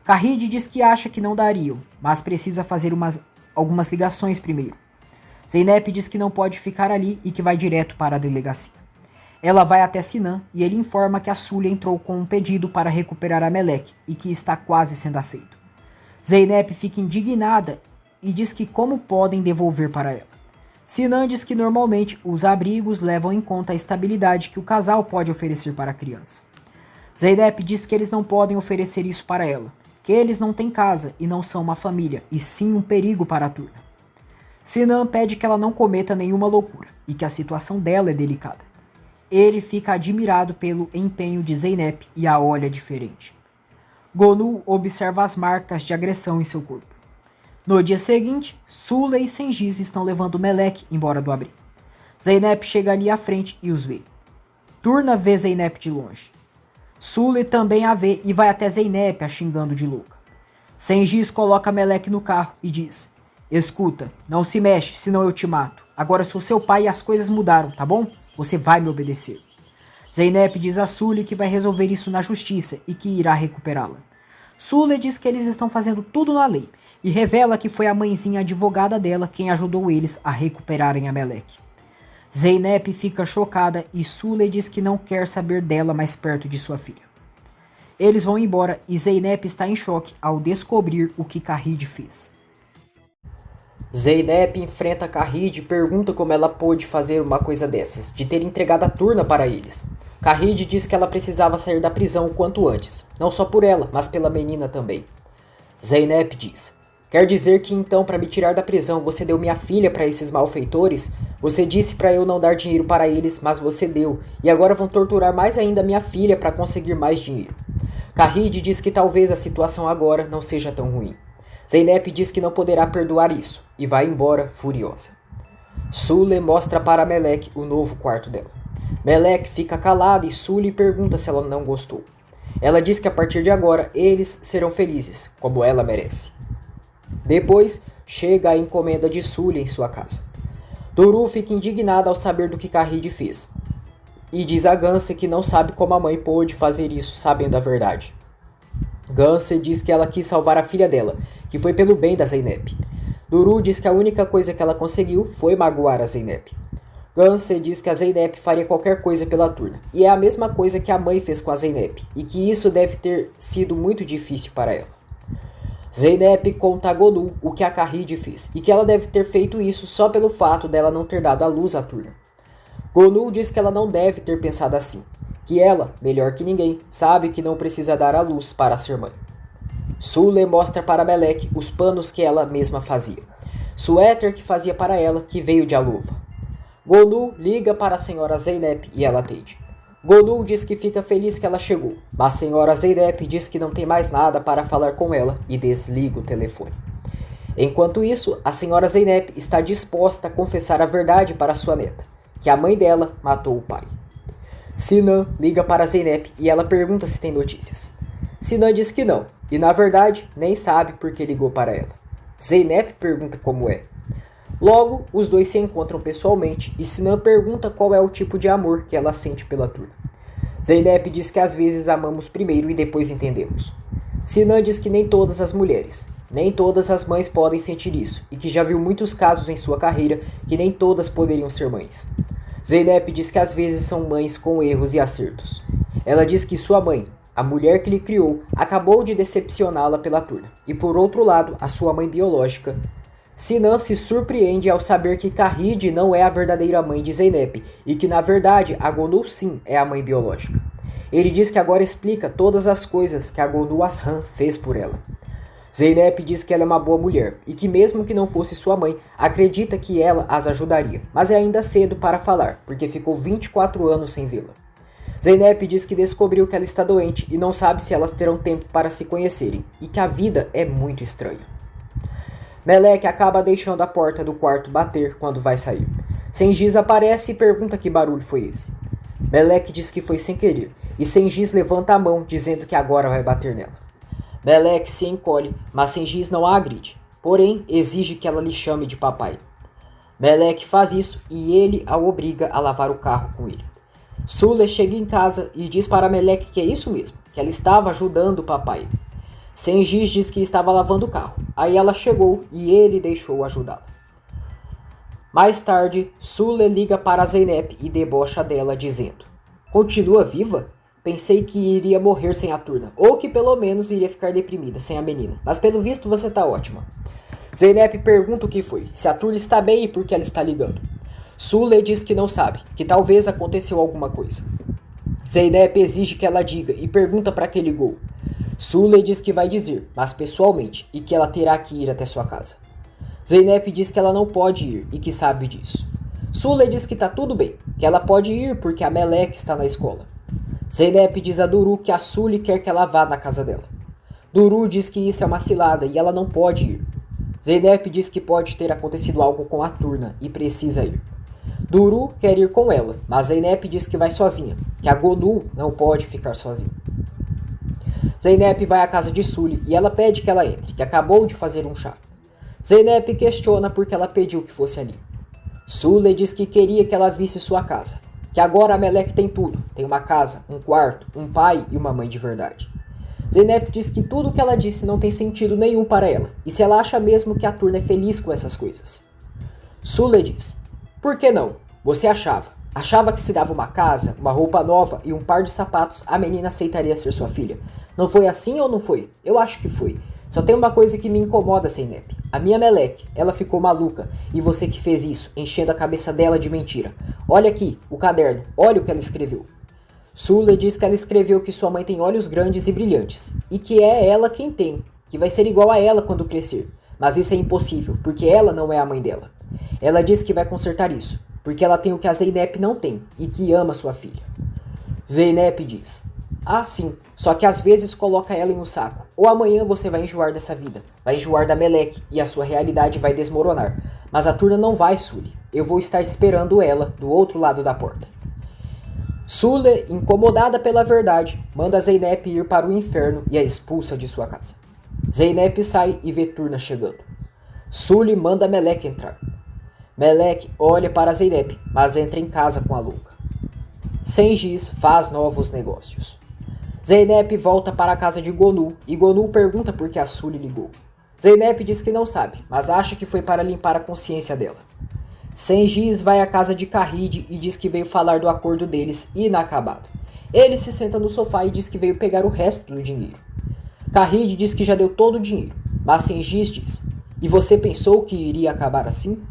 Speaker 1: Kahid diz que acha que não dariam, mas precisa fazer algumas ligações primeiro. Zeynep diz que não pode ficar ali e que vai direto para a delegacia. Ela vai até Sinan e ele informa que a Sule entrou com um pedido para recuperar a Melek e que está quase sendo aceito. Zeynep fica indignada e diz que como podem devolver para ela. Sinan diz que normalmente os abrigos levam em conta a estabilidade que o casal pode oferecer para a criança. Zeynep diz que eles não podem oferecer isso para ela, que eles não têm casa e não são uma família, e sim um perigo para a turma. Sinan pede que ela não cometa nenhuma loucura e que a situação dela é delicada. Ele fica admirado pelo empenho de Zeynep e a olha diferente. Gonu observa as marcas de agressão em seu corpo. No dia seguinte, Sule e Sengiz estão levando Melek embora do abrigo. Zeynep chega ali à frente e os vê. Turna vê Zeynep de longe. Sule também a vê e vai até Zeynep a xingando de louca. Sengiz coloca Melek no carro e diz: escuta, não se mexe, senão eu te mato. Agora sou seu pai e as coisas mudaram, tá bom? Você vai me obedecer. Zeynep diz a Sule que vai resolver isso na justiça e que irá recuperá-la. Sule diz que eles estão fazendo tudo na lei e revela que foi a mãezinha advogada dela quem ajudou eles a recuperarem a Melek. Zeynep fica chocada e Sule diz que não quer saber dela mais perto de sua filha. Eles vão embora e Zeynep está em choque ao descobrir o que Kahid fez. Zeynep enfrenta Kahid e pergunta como ela pôde fazer uma coisa dessas, de ter entregado a Turna para eles. Kahid diz que ela precisava sair da prisão o quanto antes, não só por ela, mas pela menina também. Zeynep diz: quer dizer que então para me tirar da prisão você deu minha filha para esses malfeitores? Você disse para eu não dar dinheiro para eles, mas você deu, e agora vão torturar mais ainda minha filha para conseguir mais dinheiro. Kahid diz que talvez a situação agora não seja tão ruim. Zeynep diz que não poderá perdoar isso e vai embora furiosa. Sule mostra para Melek o novo quarto dela. Melek fica calada e Sule pergunta se ela não gostou. Ela diz que a partir de agora eles serão felizes, como ela merece. Depois chega a encomenda de Sule em sua casa. Duru fica indignada ao saber do que Kahid fez e diz a Ganse que não sabe como a mãe pôde fazer isso sabendo a verdade. Ganse diz que ela quis salvar a filha dela, que foi pelo bem da Zeynep. Duru diz que a única coisa que ela conseguiu foi magoar a Zeynep. Ganse diz que a Zeynep faria qualquer coisa pela Turna, e é a mesma coisa que a mãe fez com a Zeynep, e que isso deve ter sido muito difícil para ela. Zeynep conta a Gonu o que a Kahid fez, e que ela deve ter feito isso só pelo fato dela não ter dado à luz à Turna. Gonu diz que ela não deve ter pensado assim, que ela, melhor que ninguém, sabe que não precisa dar à luz para ser mãe. Sule mostra para Melek os panos que ela mesma fazia. Suéter que fazia para ela, que veio de Aluva. Gonu liga para a senhora Zeynep e ela atende. Gonu diz que fica feliz que ela chegou, mas a senhora Zeynep diz que não tem mais nada para falar com ela e desliga o telefone. Enquanto isso, a senhora Zeynep está disposta a confessar a verdade para sua neta, que a mãe dela matou o pai. Sinan liga para Zeynep e ela pergunta se tem notícias. Sinan diz que não, e na verdade nem sabe por que ligou para ela. Zeynep pergunta como é. Logo, os dois se encontram pessoalmente e Sinan pergunta qual é o tipo de amor que ela sente pela Turna. Zeynep diz que às vezes amamos primeiro e depois entendemos. Sinan diz que nem todas as mulheres, nem todas as mães podem sentir isso e que já viu muitos casos em sua carreira que nem todas poderiam ser mães. Zeynep diz que às vezes são mães com erros e acertos. Ela diz que sua mãe, a mulher que lhe criou, acabou de decepcioná-la pela Turna. E por outro lado, a sua mãe biológica. Sinan se surpreende ao saber que Kahid não é a verdadeira mãe de Zeynep e que na verdade a Gonu sim é a mãe biológica. Ele diz que agora explica todas as coisas que a Gonu Ashan fez por ela. Zeynep diz que ela é uma boa mulher e que mesmo que não fosse sua mãe, acredita que ela as ajudaria, mas é ainda cedo para falar, porque ficou 24 anos sem vê-la. Zeynep diz que descobriu que ela está doente e não sabe se elas terão tempo para se conhecerem, e que a vida é muito estranha. Melek acaba deixando a porta do quarto bater quando vai sair. Sengiz aparece e pergunta que barulho foi esse. Melek diz que foi sem querer, e Sengiz levanta a mão dizendo que agora vai bater nela. Melek se encolhe, mas Sengiz não a agride, porém exige que ela lhe chame de papai. Melek faz isso e ele a obriga a lavar o carro com ele. Sule chega em casa e diz para Melek que é isso mesmo, que ela estava ajudando o papai. Sengiz diz que estava lavando o carro, aí ela chegou e ele deixou ajudá-la. Mais tarde, Sule liga para Zeynep e debocha dela dizendo: continua viva? Pensei que iria morrer sem a Turna, ou que pelo menos iria ficar deprimida sem a menina, mas pelo visto você tá ótima. Zeynep pergunta o que foi, se a Turna está bem e por que ela está ligando. Sule diz que não sabe, que talvez aconteceu alguma coisa. Zeynep exige que ela diga e pergunta para que ligou. Sully diz que vai dizer, mas pessoalmente, e que ela terá que ir até sua casa. Zeynep diz que ela não pode ir e que sabe disso. Sully diz que tá tudo bem, que ela pode ir porque a Melek está na escola. Zeynep diz a Duru que a Sully quer que ela vá na casa dela. Duru diz que isso é uma cilada e ela não pode ir. Zeynep diz que pode ter acontecido algo com a Turna e precisa ir. Duru quer ir com ela, mas Zeynep diz que vai sozinha, que a Gonu não pode ficar sozinha. Zeynep vai à casa de Sully e ela pede que ela entre, que acabou de fazer um chá. Zeynep questiona porque ela pediu que fosse ali. Sully diz que queria que ela visse sua casa, que agora a Melek tem tudo, tem uma casa, um quarto, um pai e uma mãe de verdade. Zeynep diz que tudo o que ela disse não tem sentido nenhum para ela, e se ela acha mesmo que a Turna é feliz com essas coisas. Sully diz, por que não? Você achava? Achava que se dava uma casa, uma roupa nova e um par de sapatos, a menina aceitaria ser sua filha. Não foi assim ou não foi? Eu acho que foi. Só tem uma coisa que me incomoda, Zeynep. A minha Melek, ela ficou maluca. E você que fez isso, enchendo a cabeça dela de mentira. Olha aqui, o caderno. Olha o que ela escreveu. Sully diz que ela escreveu que sua mãe tem olhos grandes e brilhantes. E que é ela quem tem. Que vai ser igual a ela quando crescer. Mas isso é impossível, porque ela não é a mãe dela. Ela diz que vai consertar isso. Porque ela tem o que a Zeynep não tem. E que ama sua filha. Zeynep diz... Ah, sim. Só que às vezes coloca ela em um saco. Ou amanhã você vai enjoar dessa vida. Vai enjoar da Melek e a sua realidade vai desmoronar. Mas a Turna não vai, Sully. Eu vou estar esperando ela do outro lado da porta. Sully, incomodada pela verdade, manda Zeynep ir para o inferno e a expulsa de sua casa. Zeynep sai e vê Turna chegando. Sully manda Melek entrar. Melek olha para Zeynep, mas entra em casa com a louca. Sengiz faz novos negócios. Zeynep volta para a casa de Gonu e Gonu pergunta por que a Sully ligou. Zeynep diz que não sabe, mas acha que foi para limpar a consciência dela. Sengiz vai à casa de Kahid e diz que veio falar do acordo deles inacabado. Ele se senta no sofá e diz que veio pegar o resto do dinheiro. Kahid diz que já deu todo o dinheiro, mas Sengiz diz, e você pensou que iria acabar assim?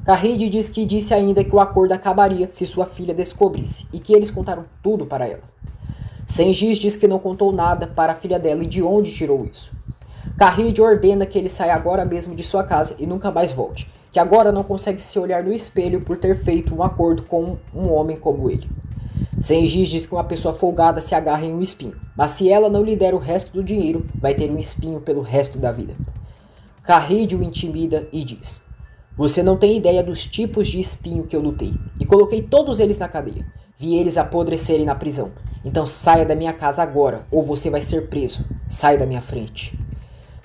Speaker 1: Kahid diz que disse ainda que o acordo acabaria se sua filha descobrisse e que eles contaram tudo para ela. Sengiz diz que não contou nada para a filha dela e de onde tirou isso. Kahid ordena que ele saia agora mesmo de sua casa e nunca mais volte, que agora não consegue se olhar no espelho por ter feito um acordo com um homem como ele. Sengiz diz que uma pessoa folgada se agarra em um espinho, mas se ela não lhe der o resto do dinheiro, vai ter um espinho pelo resto da vida. Kahid o intimida e diz, você não tem ideia dos tipos de espinho que eu lutei, e coloquei todos eles na cadeia. Vi eles apodrecerem na prisão. Então saia da minha casa agora, ou você vai ser preso. Saia da minha frente.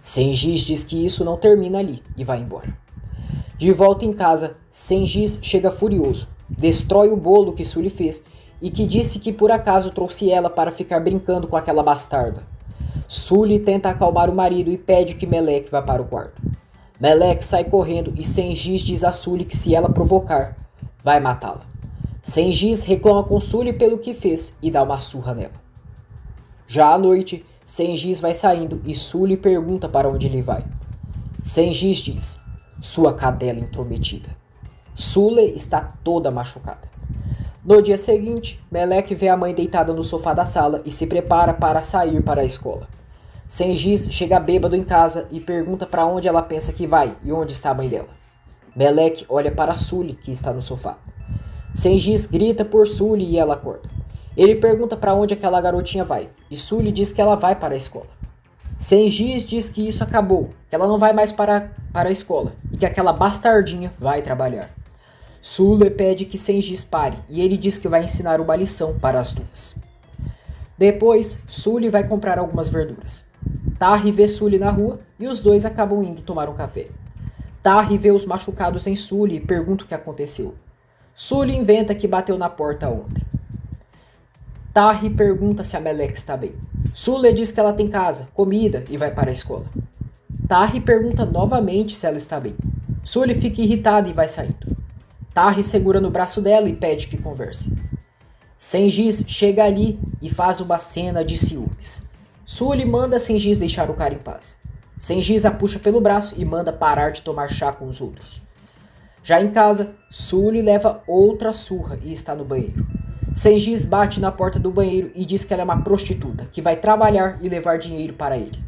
Speaker 1: Sengiz diz que isso não termina ali e vai embora. De volta em casa, Sengiz chega furioso, destrói o bolo que Sully fez e que disse que por acaso trouxe ela para ficar brincando com aquela bastarda. Sully tenta acalmar o marido e pede que Melek vá para o quarto. Melek sai correndo e Sengiz diz a Sully que se ela provocar, vai matá-la. Sengiz reclama com Sully pelo que fez e dá uma surra nela. Já à noite, Sengiz vai saindo e Sully pergunta para onde ele vai. Sengiz diz, sua cadela intrometida. Sully está toda machucada. No dia seguinte, Melek vê a mãe deitada no sofá da sala e se prepara para sair para a escola. Sengiz chega bêbado em casa e pergunta para onde ela pensa que vai e onde está a mãe dela. Melek olha para Sully, que está no sofá. Sengiz grita por Sully e ela acorda. Ele pergunta para onde aquela garotinha vai, e Sully diz que ela vai para a escola. Sengiz diz que isso acabou, que ela não vai mais para a escola, e que aquela bastardinha vai trabalhar. Sully pede que Sengiz pare, e ele diz que vai ensinar uma lição para as duas. Depois, Sully vai comprar algumas verduras. Tahri vê Sully na rua, e os dois acabam indo tomar um café. Tahri vê os machucados em Sully e pergunta o que aconteceu. Sully inventa que bateu na porta ontem. Tahri pergunta se a Melek está bem. Sully diz que ela tem casa, comida e vai para a escola. Tahri pergunta novamente se ela está bem. Sully fica irritada e vai saindo. Tahri segura no braço dela e pede que converse. Sengiz chega ali e faz uma cena de ciúmes. Sully manda Sengiz deixar o cara em paz. Sengiz a puxa pelo braço e manda parar de tomar chá com os outros. Já em casa, Sully leva outra surra e está no banheiro. Sengiz bate na porta do banheiro e diz que ela é uma prostituta, que vai trabalhar e levar dinheiro para ele.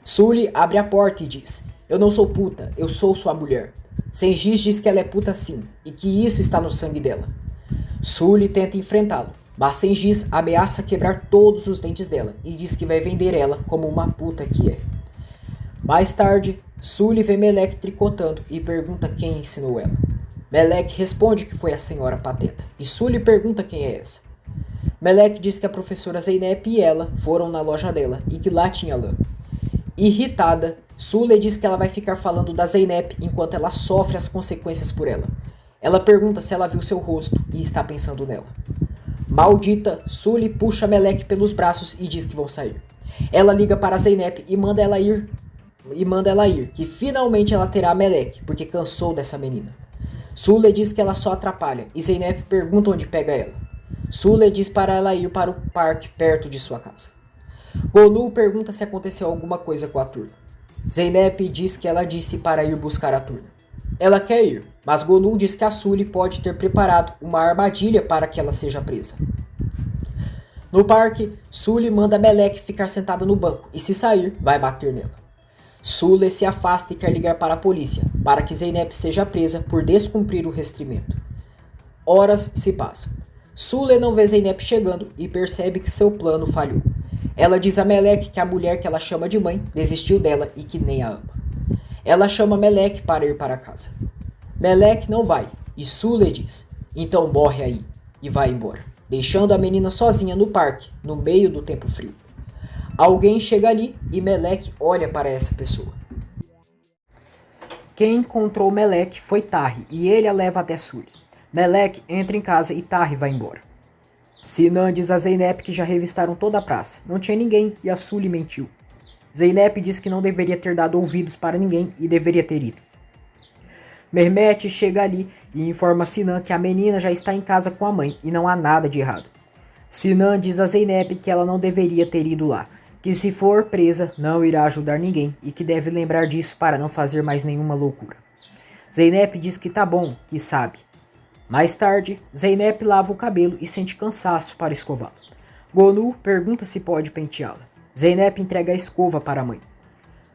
Speaker 1: Sully abre a porta e diz: eu não sou puta, eu sou sua mulher. Sengiz diz que ela é puta sim, e que isso está no sangue dela. Sully tenta enfrentá-lo, mas Sengiz ameaça quebrar todos os dentes dela e diz que vai vender ela como uma puta que é. Mais tarde, Sully vê Melek tricotando e pergunta quem ensinou ela. Melek responde que foi a senhora Pateta, e Sully pergunta quem é essa. Melek diz que a professora Zeynep e ela foram na loja dela e que lá tinha lã. Irritada, Sully diz que ela vai ficar falando da Zeynep enquanto ela sofre as consequências por ela. Ela pergunta se ela viu seu rosto e está pensando nela. Maldita, Sully puxa Melek pelos braços e diz que vão sair. Ela liga para a Zeynep e manda ela ir, que finalmente ela terá a Melek, porque cansou dessa menina. Sully diz que ela só atrapalha e Zeynep pergunta onde pega ela. Sully diz para ela ir para o parque perto de sua casa. Gonu pergunta se aconteceu alguma coisa com a Turna. Zeynep diz que ela disse para ir buscar a Turna. Ela quer ir, mas Gonu diz que a Sully pode ter preparado uma armadilha para que ela seja presa. No parque, Sully manda Melek ficar sentada no banco e se sair, vai bater nela. Sully se afasta e quer ligar para a polícia, para que Zeynep seja presa por descumprir o restrimento. Horas se passam. Sully não vê Zeynep chegando e percebe que seu plano falhou. Ela diz a Melek que a mulher que ela chama de mãe desistiu dela e que nem a ama. Ela chama Melek para ir para casa. Melek não vai e Sully diz: então morre aí, e vai embora, deixando a menina sozinha no parque, no meio do tempo frio. Alguém chega ali e Melek olha para essa pessoa. Quem encontrou Melek foi Tahri e ele a leva até Sully. Melek entra em casa e Tahri vai embora. Sinan diz a Zeynep que já revistaram toda a praça. Não tinha ninguém e a Sully mentiu. Zeynep diz que não deveria ter dado ouvidos para ninguém e deveria ter ido. Mehmet chega ali e informa Sinan que a menina já está em casa com a mãe e não há nada de errado. Sinan diz a Zeynep que ela não deveria ter ido lá, que se for presa não irá ajudar ninguém e que deve lembrar disso para não fazer mais nenhuma loucura. Zeynep diz que tá bom, que sabe. Mais tarde, Zeynep lava o cabelo e sente cansaço para escová-lo. Gonu pergunta se pode penteá-la. Zeynep entrega a escova para a mãe.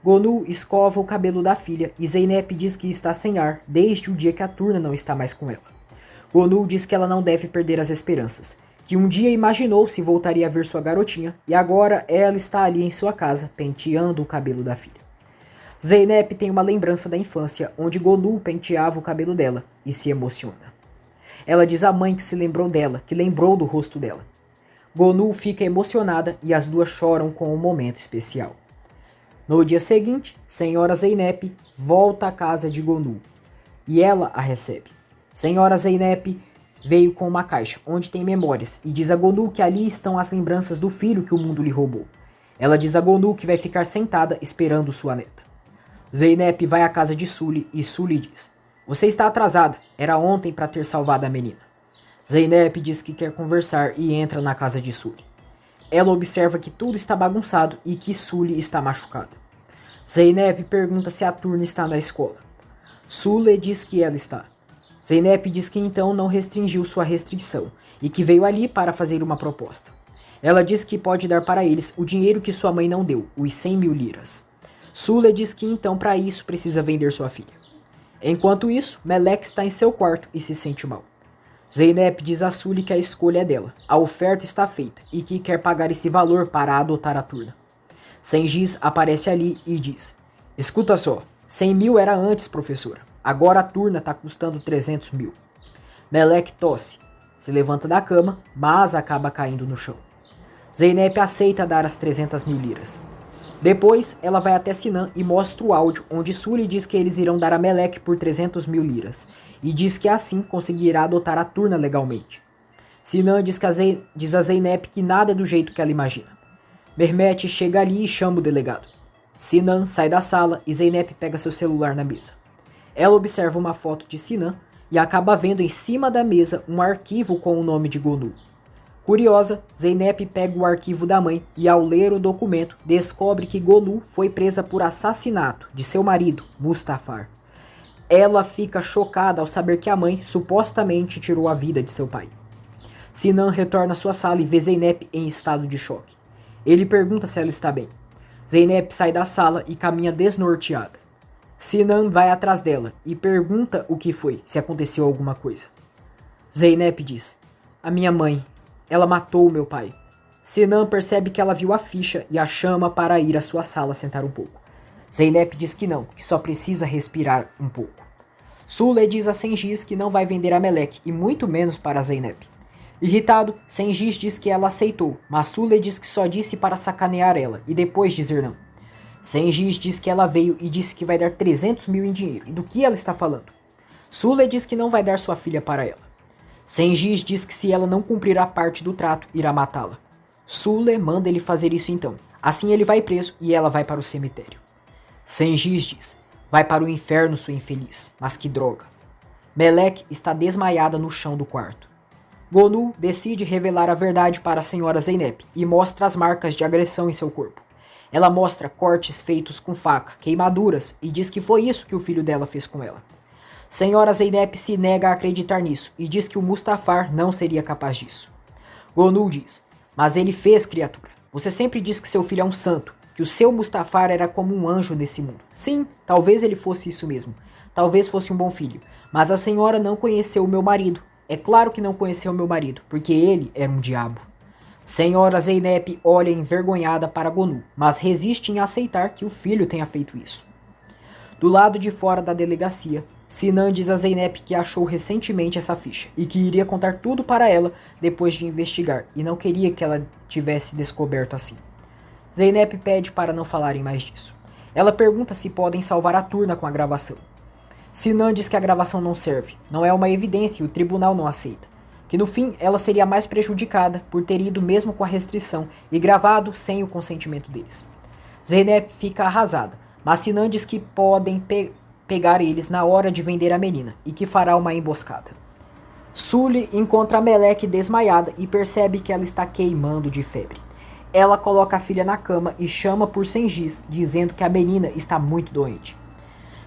Speaker 1: Gonu escova o cabelo da filha e Zeynep diz que está sem ar desde o dia que a Turna não está mais com ela. Gonu diz que ela não deve perder as esperanças, que um dia imaginou se voltaria a ver sua garotinha e agora ela está ali em sua casa penteando o cabelo da filha. Zeynep tem uma lembrança da infância onde Gonu penteava o cabelo dela e se emociona. Ela diz à mãe que se lembrou dela, que lembrou do rosto dela. Gonu fica emocionada e as duas choram com um momento especial. No dia seguinte, Senhora Zeynep volta à casa de Gonu e ela a recebe. Senhora Zeynep veio com uma caixa onde tem memórias e diz a Gonu que ali estão as lembranças do filho que o mundo lhe roubou. Ela diz a Gonu que vai ficar sentada esperando sua neta. Zeynep vai à casa de Sully e Sully diz: você está atrasada, era ontem para ter salvado a menina. Zeynep diz que quer conversar e entra na casa de Sully. Ela observa que tudo está bagunçado e que Sully está machucada. Zeynep pergunta se a Turna está na escola. Sully diz que ela está. Zeynep diz que então não restringiu sua restrição e que veio ali para fazer uma proposta. Ela diz que pode dar para eles o dinheiro que sua mãe não deu, os 100 mil liras. Sully diz que então para isso precisa vender sua filha. Enquanto isso, Melek está em seu quarto e se sente mal. Zeynep diz a Sully que a escolha é dela, a oferta está feita e que quer pagar esse valor para adotar a Turna. Sengiz aparece ali e diz: escuta só, 100 mil era antes, professora. Agora a Turna está custando 300 mil. Melek tosse, se levanta da cama, mas acaba caindo no chão. Zeynep aceita dar as 300 mil liras. Depois, ela vai até Sinan e mostra o áudio onde Sully diz que eles irão dar a Melek por 300 mil liras e diz que assim conseguirá adotar a Turna legalmente. Sinan diz a Zeynep que nada é do jeito que ela imagina. Mehmet chega ali e chama o delegado. Sinan sai da sala e Zeynep pega seu celular na mesa. Ela observa uma foto de Sinan e acaba vendo em cima da mesa um arquivo com o nome de Gonu. Curiosa, Zeynep pega o arquivo da mãe e ao ler o documento descobre que Gonu foi presa por assassinato de seu marido, Mustafar. Ela fica chocada ao saber que a mãe supostamente tirou a vida de seu pai. Sinan retorna à sua sala e vê Zeynep em estado de choque. Ele pergunta se ela está bem. Zeynep sai da sala e caminha desnorteada. Sinan vai atrás dela e pergunta o que foi, se aconteceu alguma coisa. Zeynep diz: "A minha mãe, ela matou meu pai." Sinan percebe que ela viu a ficha e a chama para ir à sua sala sentar um pouco. Zeynep diz que não, que só precisa respirar um pouco. Sule diz a Sengiz que não vai vender a Melek e muito menos para Zeynep. Irritado, Sengiz diz que ela aceitou, mas Sule diz que só disse para sacanear ela e depois dizer não. Sengiz diz que ela veio e disse que vai dar 300 mil em dinheiro. E do que ela está falando? Sule diz que não vai dar sua filha para ela. Sengiz diz que se ela não cumprir a parte do trato, irá matá-la. Sule manda ele fazer isso então. Assim ele vai preso e ela vai para o cemitério. Sengiz diz: "Vai para o inferno, sua infeliz. Mas que droga." Melek está desmaiada no chão do quarto. Gonu decide revelar a verdade para a senhora Zeynep e mostra as marcas de agressão em seu corpo. Ela mostra cortes feitos com faca, queimaduras e diz que foi isso que o filho dela fez com ela. Senhora Zeynep se nega a acreditar nisso e diz que o Mustafar não seria capaz disso. Gonu diz: "Mas ele fez, criatura. Você sempre diz que seu filho é um santo, que o seu Mustafar era como um anjo nesse mundo. Sim, talvez ele fosse isso mesmo. Talvez fosse um bom filho. Mas a senhora não conheceu o meu marido. É claro que não conheceu meu marido, porque ele era um diabo." Senhora Zeynep olha envergonhada para Gonu, mas resiste em aceitar que o filho tenha feito isso. Do lado de fora da delegacia, Sinan diz a Zeynep que achou recentemente essa ficha e que iria contar tudo para ela depois de investigar e não queria que ela tivesse descoberto assim. Zeynep pede para não falarem mais disso. Ela pergunta se podem salvar a Turna com a gravação. Sinan diz que a gravação não serve, não é uma evidência e o tribunal não aceita. Que no fim ela seria mais prejudicada por ter ido mesmo com a restrição e gravado sem o consentimento deles. Zeynep fica arrasada, mas Sinan diz que podem pegar eles na hora de vender a menina e que fará uma emboscada. Sule encontra a Melek desmaiada e percebe que ela está queimando de febre. Ela coloca a filha na cama e chama por Sengiz, dizendo que a menina está muito doente.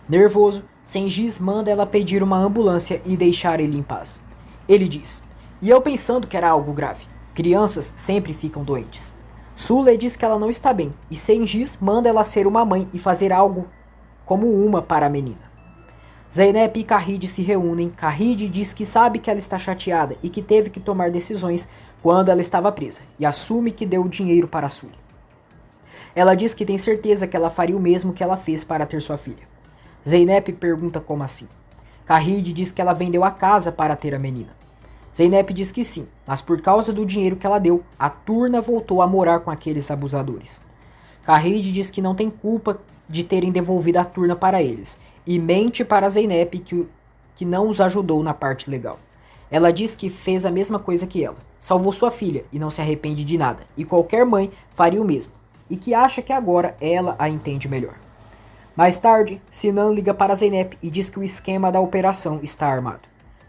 Speaker 1: Nervoso, Sengiz manda ela pedir uma ambulância e deixar ele em paz. Ele diz: "E eu pensando que era algo grave. Crianças sempre ficam doentes." Sule diz que ela não está bem e Sengiz manda ela ser uma mãe e fazer algo como uma para a menina. Zeynep e Kahid se reúnem. Kahid diz que sabe que ela está chateada e que teve que tomar decisões quando ela estava presa e assume que deu o dinheiro para Sule. Ela diz que tem certeza que ela faria o mesmo que ela fez para ter sua filha. Zeynep pergunta como assim. Kahid diz que ela vendeu a casa para ter a menina. Zeynep diz que sim, mas por causa do dinheiro que ela deu, a Turna voltou a morar com aqueles abusadores. Kahid diz que não tem culpa de terem devolvido a Turna para eles, e mente para Zeynep que não os ajudou na parte legal. Ela diz que fez a mesma coisa que ela, salvou sua filha e não se arrepende de nada, e qualquer mãe faria o mesmo, e que acha que agora ela a entende melhor. Mais tarde, Sinan liga para Zeynep e diz que o esquema da operação está armado.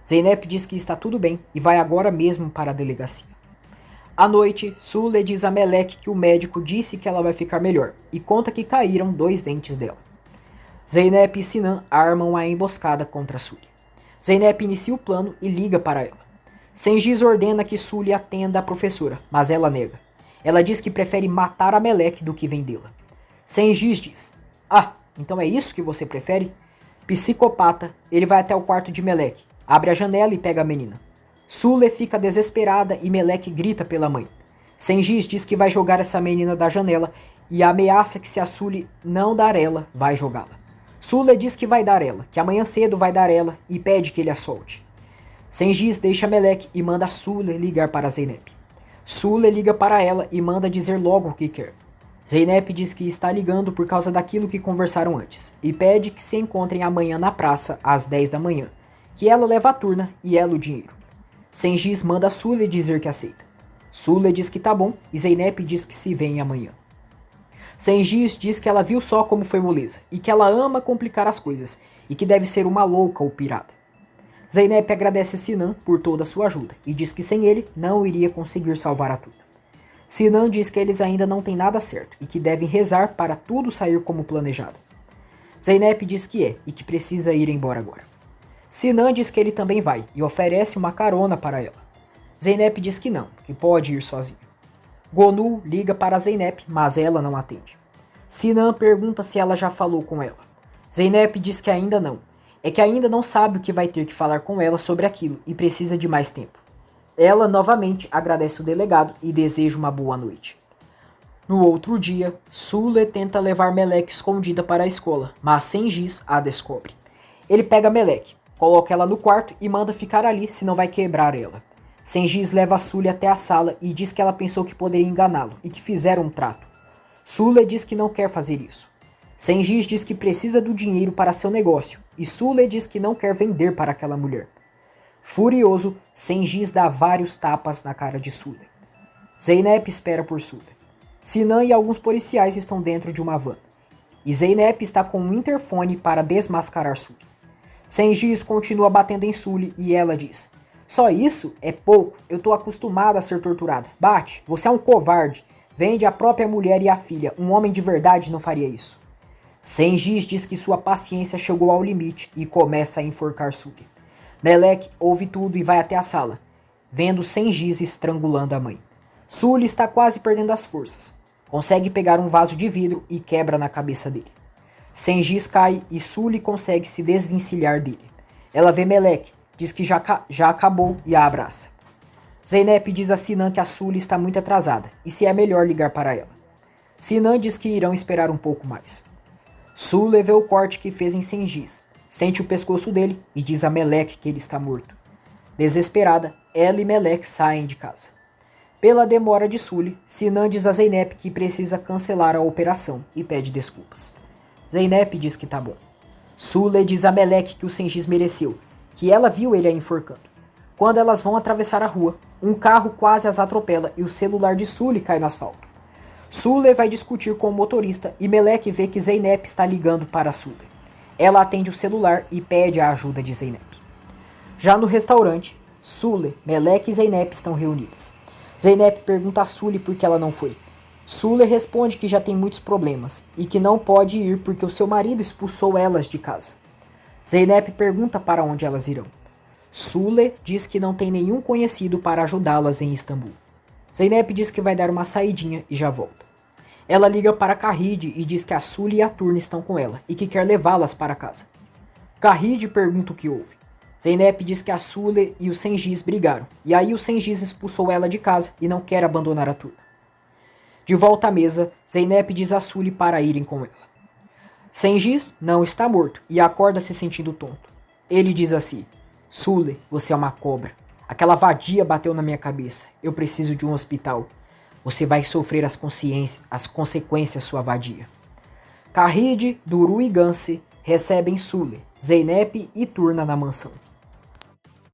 Speaker 1: Zeynep diz que está tudo bem e vai agora mesmo para a delegacia. À noite, Sule diz a Melek que o médico disse que ela vai ficar melhor e conta que caíram 2 dentes dela. Zeynep e Sinan armam a emboscada contra Sule. Zeynep inicia o plano e liga para ela. Sengiz ordena que Sule atenda a professora, mas ela nega. Ela diz que prefere matar a Melek do que vendê-la. Sengiz diz: "Ah, então é isso que você prefere?" Psicopata, ele vai até o quarto de Melek, abre a janela e pega a menina. Sule fica desesperada e Melek grita pela mãe. Sengiz diz que vai jogar essa menina da janela e ameaça que se a Sule não dar ela, vai jogá-la. Sule diz que vai dar ela, que amanhã cedo vai dar ela e pede que ele a solte. Sengiz deixa Melek e manda Sule ligar para Zeynep. Sule liga para ela e manda dizer logo o que quer. Zeynep diz que está ligando por causa daquilo que conversaram antes e pede que se encontrem amanhã na praça às 10 da manhã, que ela leva a Turna e ela o dinheiro. Sengiz manda Sule dizer que aceita. Sule diz que tá bom e Zeynep diz que se vêem amanhã. Sengiz diz que ela viu só como foi moleza e que ela ama complicar as coisas e que deve ser uma louca ou pirada. Zeynep agradece Sinan por toda a sua ajuda e diz que sem ele não iria conseguir salvar a Turna. Sinan diz que eles ainda não têm nada certo e que devem rezar para tudo sair como planejado. Zeynep diz que é e que precisa ir embora agora. Sinan diz que ele também vai e oferece uma carona para ela. Zeynep diz que não, que pode ir sozinha. Gonu liga para Zeynep, mas ela não atende. Sinan pergunta se ela já falou com ela. Zeynep diz que ainda não. É que ainda não sabe o que vai ter que falar com ela sobre aquilo e precisa de mais tempo. Ela novamente agradece o delegado e deseja uma boa noite. No outro dia, Sule tenta levar Melek escondida para a escola, mas Sengiz a descobre. Ele pega Melek, coloca ela no quarto e manda ficar ali, senão vai quebrar ela. Sengiz leva Sule até a sala e diz que ela pensou que poderia enganá-lo e que fizeram um trato. Sule diz que não quer fazer isso. Sengiz diz que precisa do dinheiro para seu negócio e Sule diz que não quer vender para aquela mulher. Furioso, Sengiz dá vários tapas na cara de Sule. Zeynep espera por Sule. Sinan e alguns policiais estão dentro de uma van. E Zeynep está com um interfone para desmascarar Sule. Sengiz continua batendo em Sule e ela diz: "Só isso? É pouco. Eu tô acostumada a ser torturada. Bate, você é um covarde. Vende a própria mulher e a filha. Um homem de verdade não faria isso." Sengiz diz que sua paciência chegou ao limite e começa a enforcar Sule. Melek ouve tudo e vai até a sala, vendo Sengiz estrangulando a mãe. Sule está quase perdendo as forças. Consegue pegar um vaso de vidro e quebra na cabeça dele. Sengiz cai e Sule consegue se desvencilhar dele. Ela vê Melek, diz que já acabou e a abraça. Zeynep diz a Sinan que a Sule está muito atrasada e se é melhor ligar para ela. Sinan diz que irão esperar um pouco mais. Sule vê o corte que fez em Sengiz, sente o pescoço dele e diz a Melek que ele está morto. Desesperada, ela e Melek saem de casa. Pela demora de Sule, Sinan diz a Zeynep que precisa cancelar a operação e pede desculpas. Zeynep diz que tá bom. Sule diz a Melek que o Sengiz mereceu, que ela viu ele a enforcando. Quando elas vão atravessar a rua, um carro quase as atropela e o celular de Sule cai no asfalto. Sule vai discutir com o motorista e Melek vê que Zeynep está ligando para Sule. Ela atende o celular e pede a ajuda de Zeynep. Já no restaurante, Sule, Melek e Zeynep estão reunidas. Zeynep pergunta a Sule por que ela não foi. Sule responde que já tem muitos problemas e que não pode ir porque o seu marido expulsou elas de casa. Zeynep pergunta para onde elas irão. Sule diz que não tem nenhum conhecido para ajudá-las em Istambul. Zeynep diz que vai dar uma saidinha e já volta. Ela liga para Kahide e diz que a Sule e a Turna estão com ela e que quer levá-las para casa. Kahide pergunta o que houve. Zeynep diz que a Sule e o Sengiz brigaram, e aí o Sengiz expulsou ela de casa e não quer abandonar a Turna. De volta à mesa, Zeynep diz a Sule para irem com ela. Sengiz não está morto e acorda se sentindo tonto. Ele diz assim: "Sule, você é uma cobra. Aquela vadia bateu na minha cabeça. Eu preciso de um hospital. Você vai sofrer as consequências, sua vadia." Kahide, Duru e Ganse recebem Sule, Zeynep e Turna na mansão.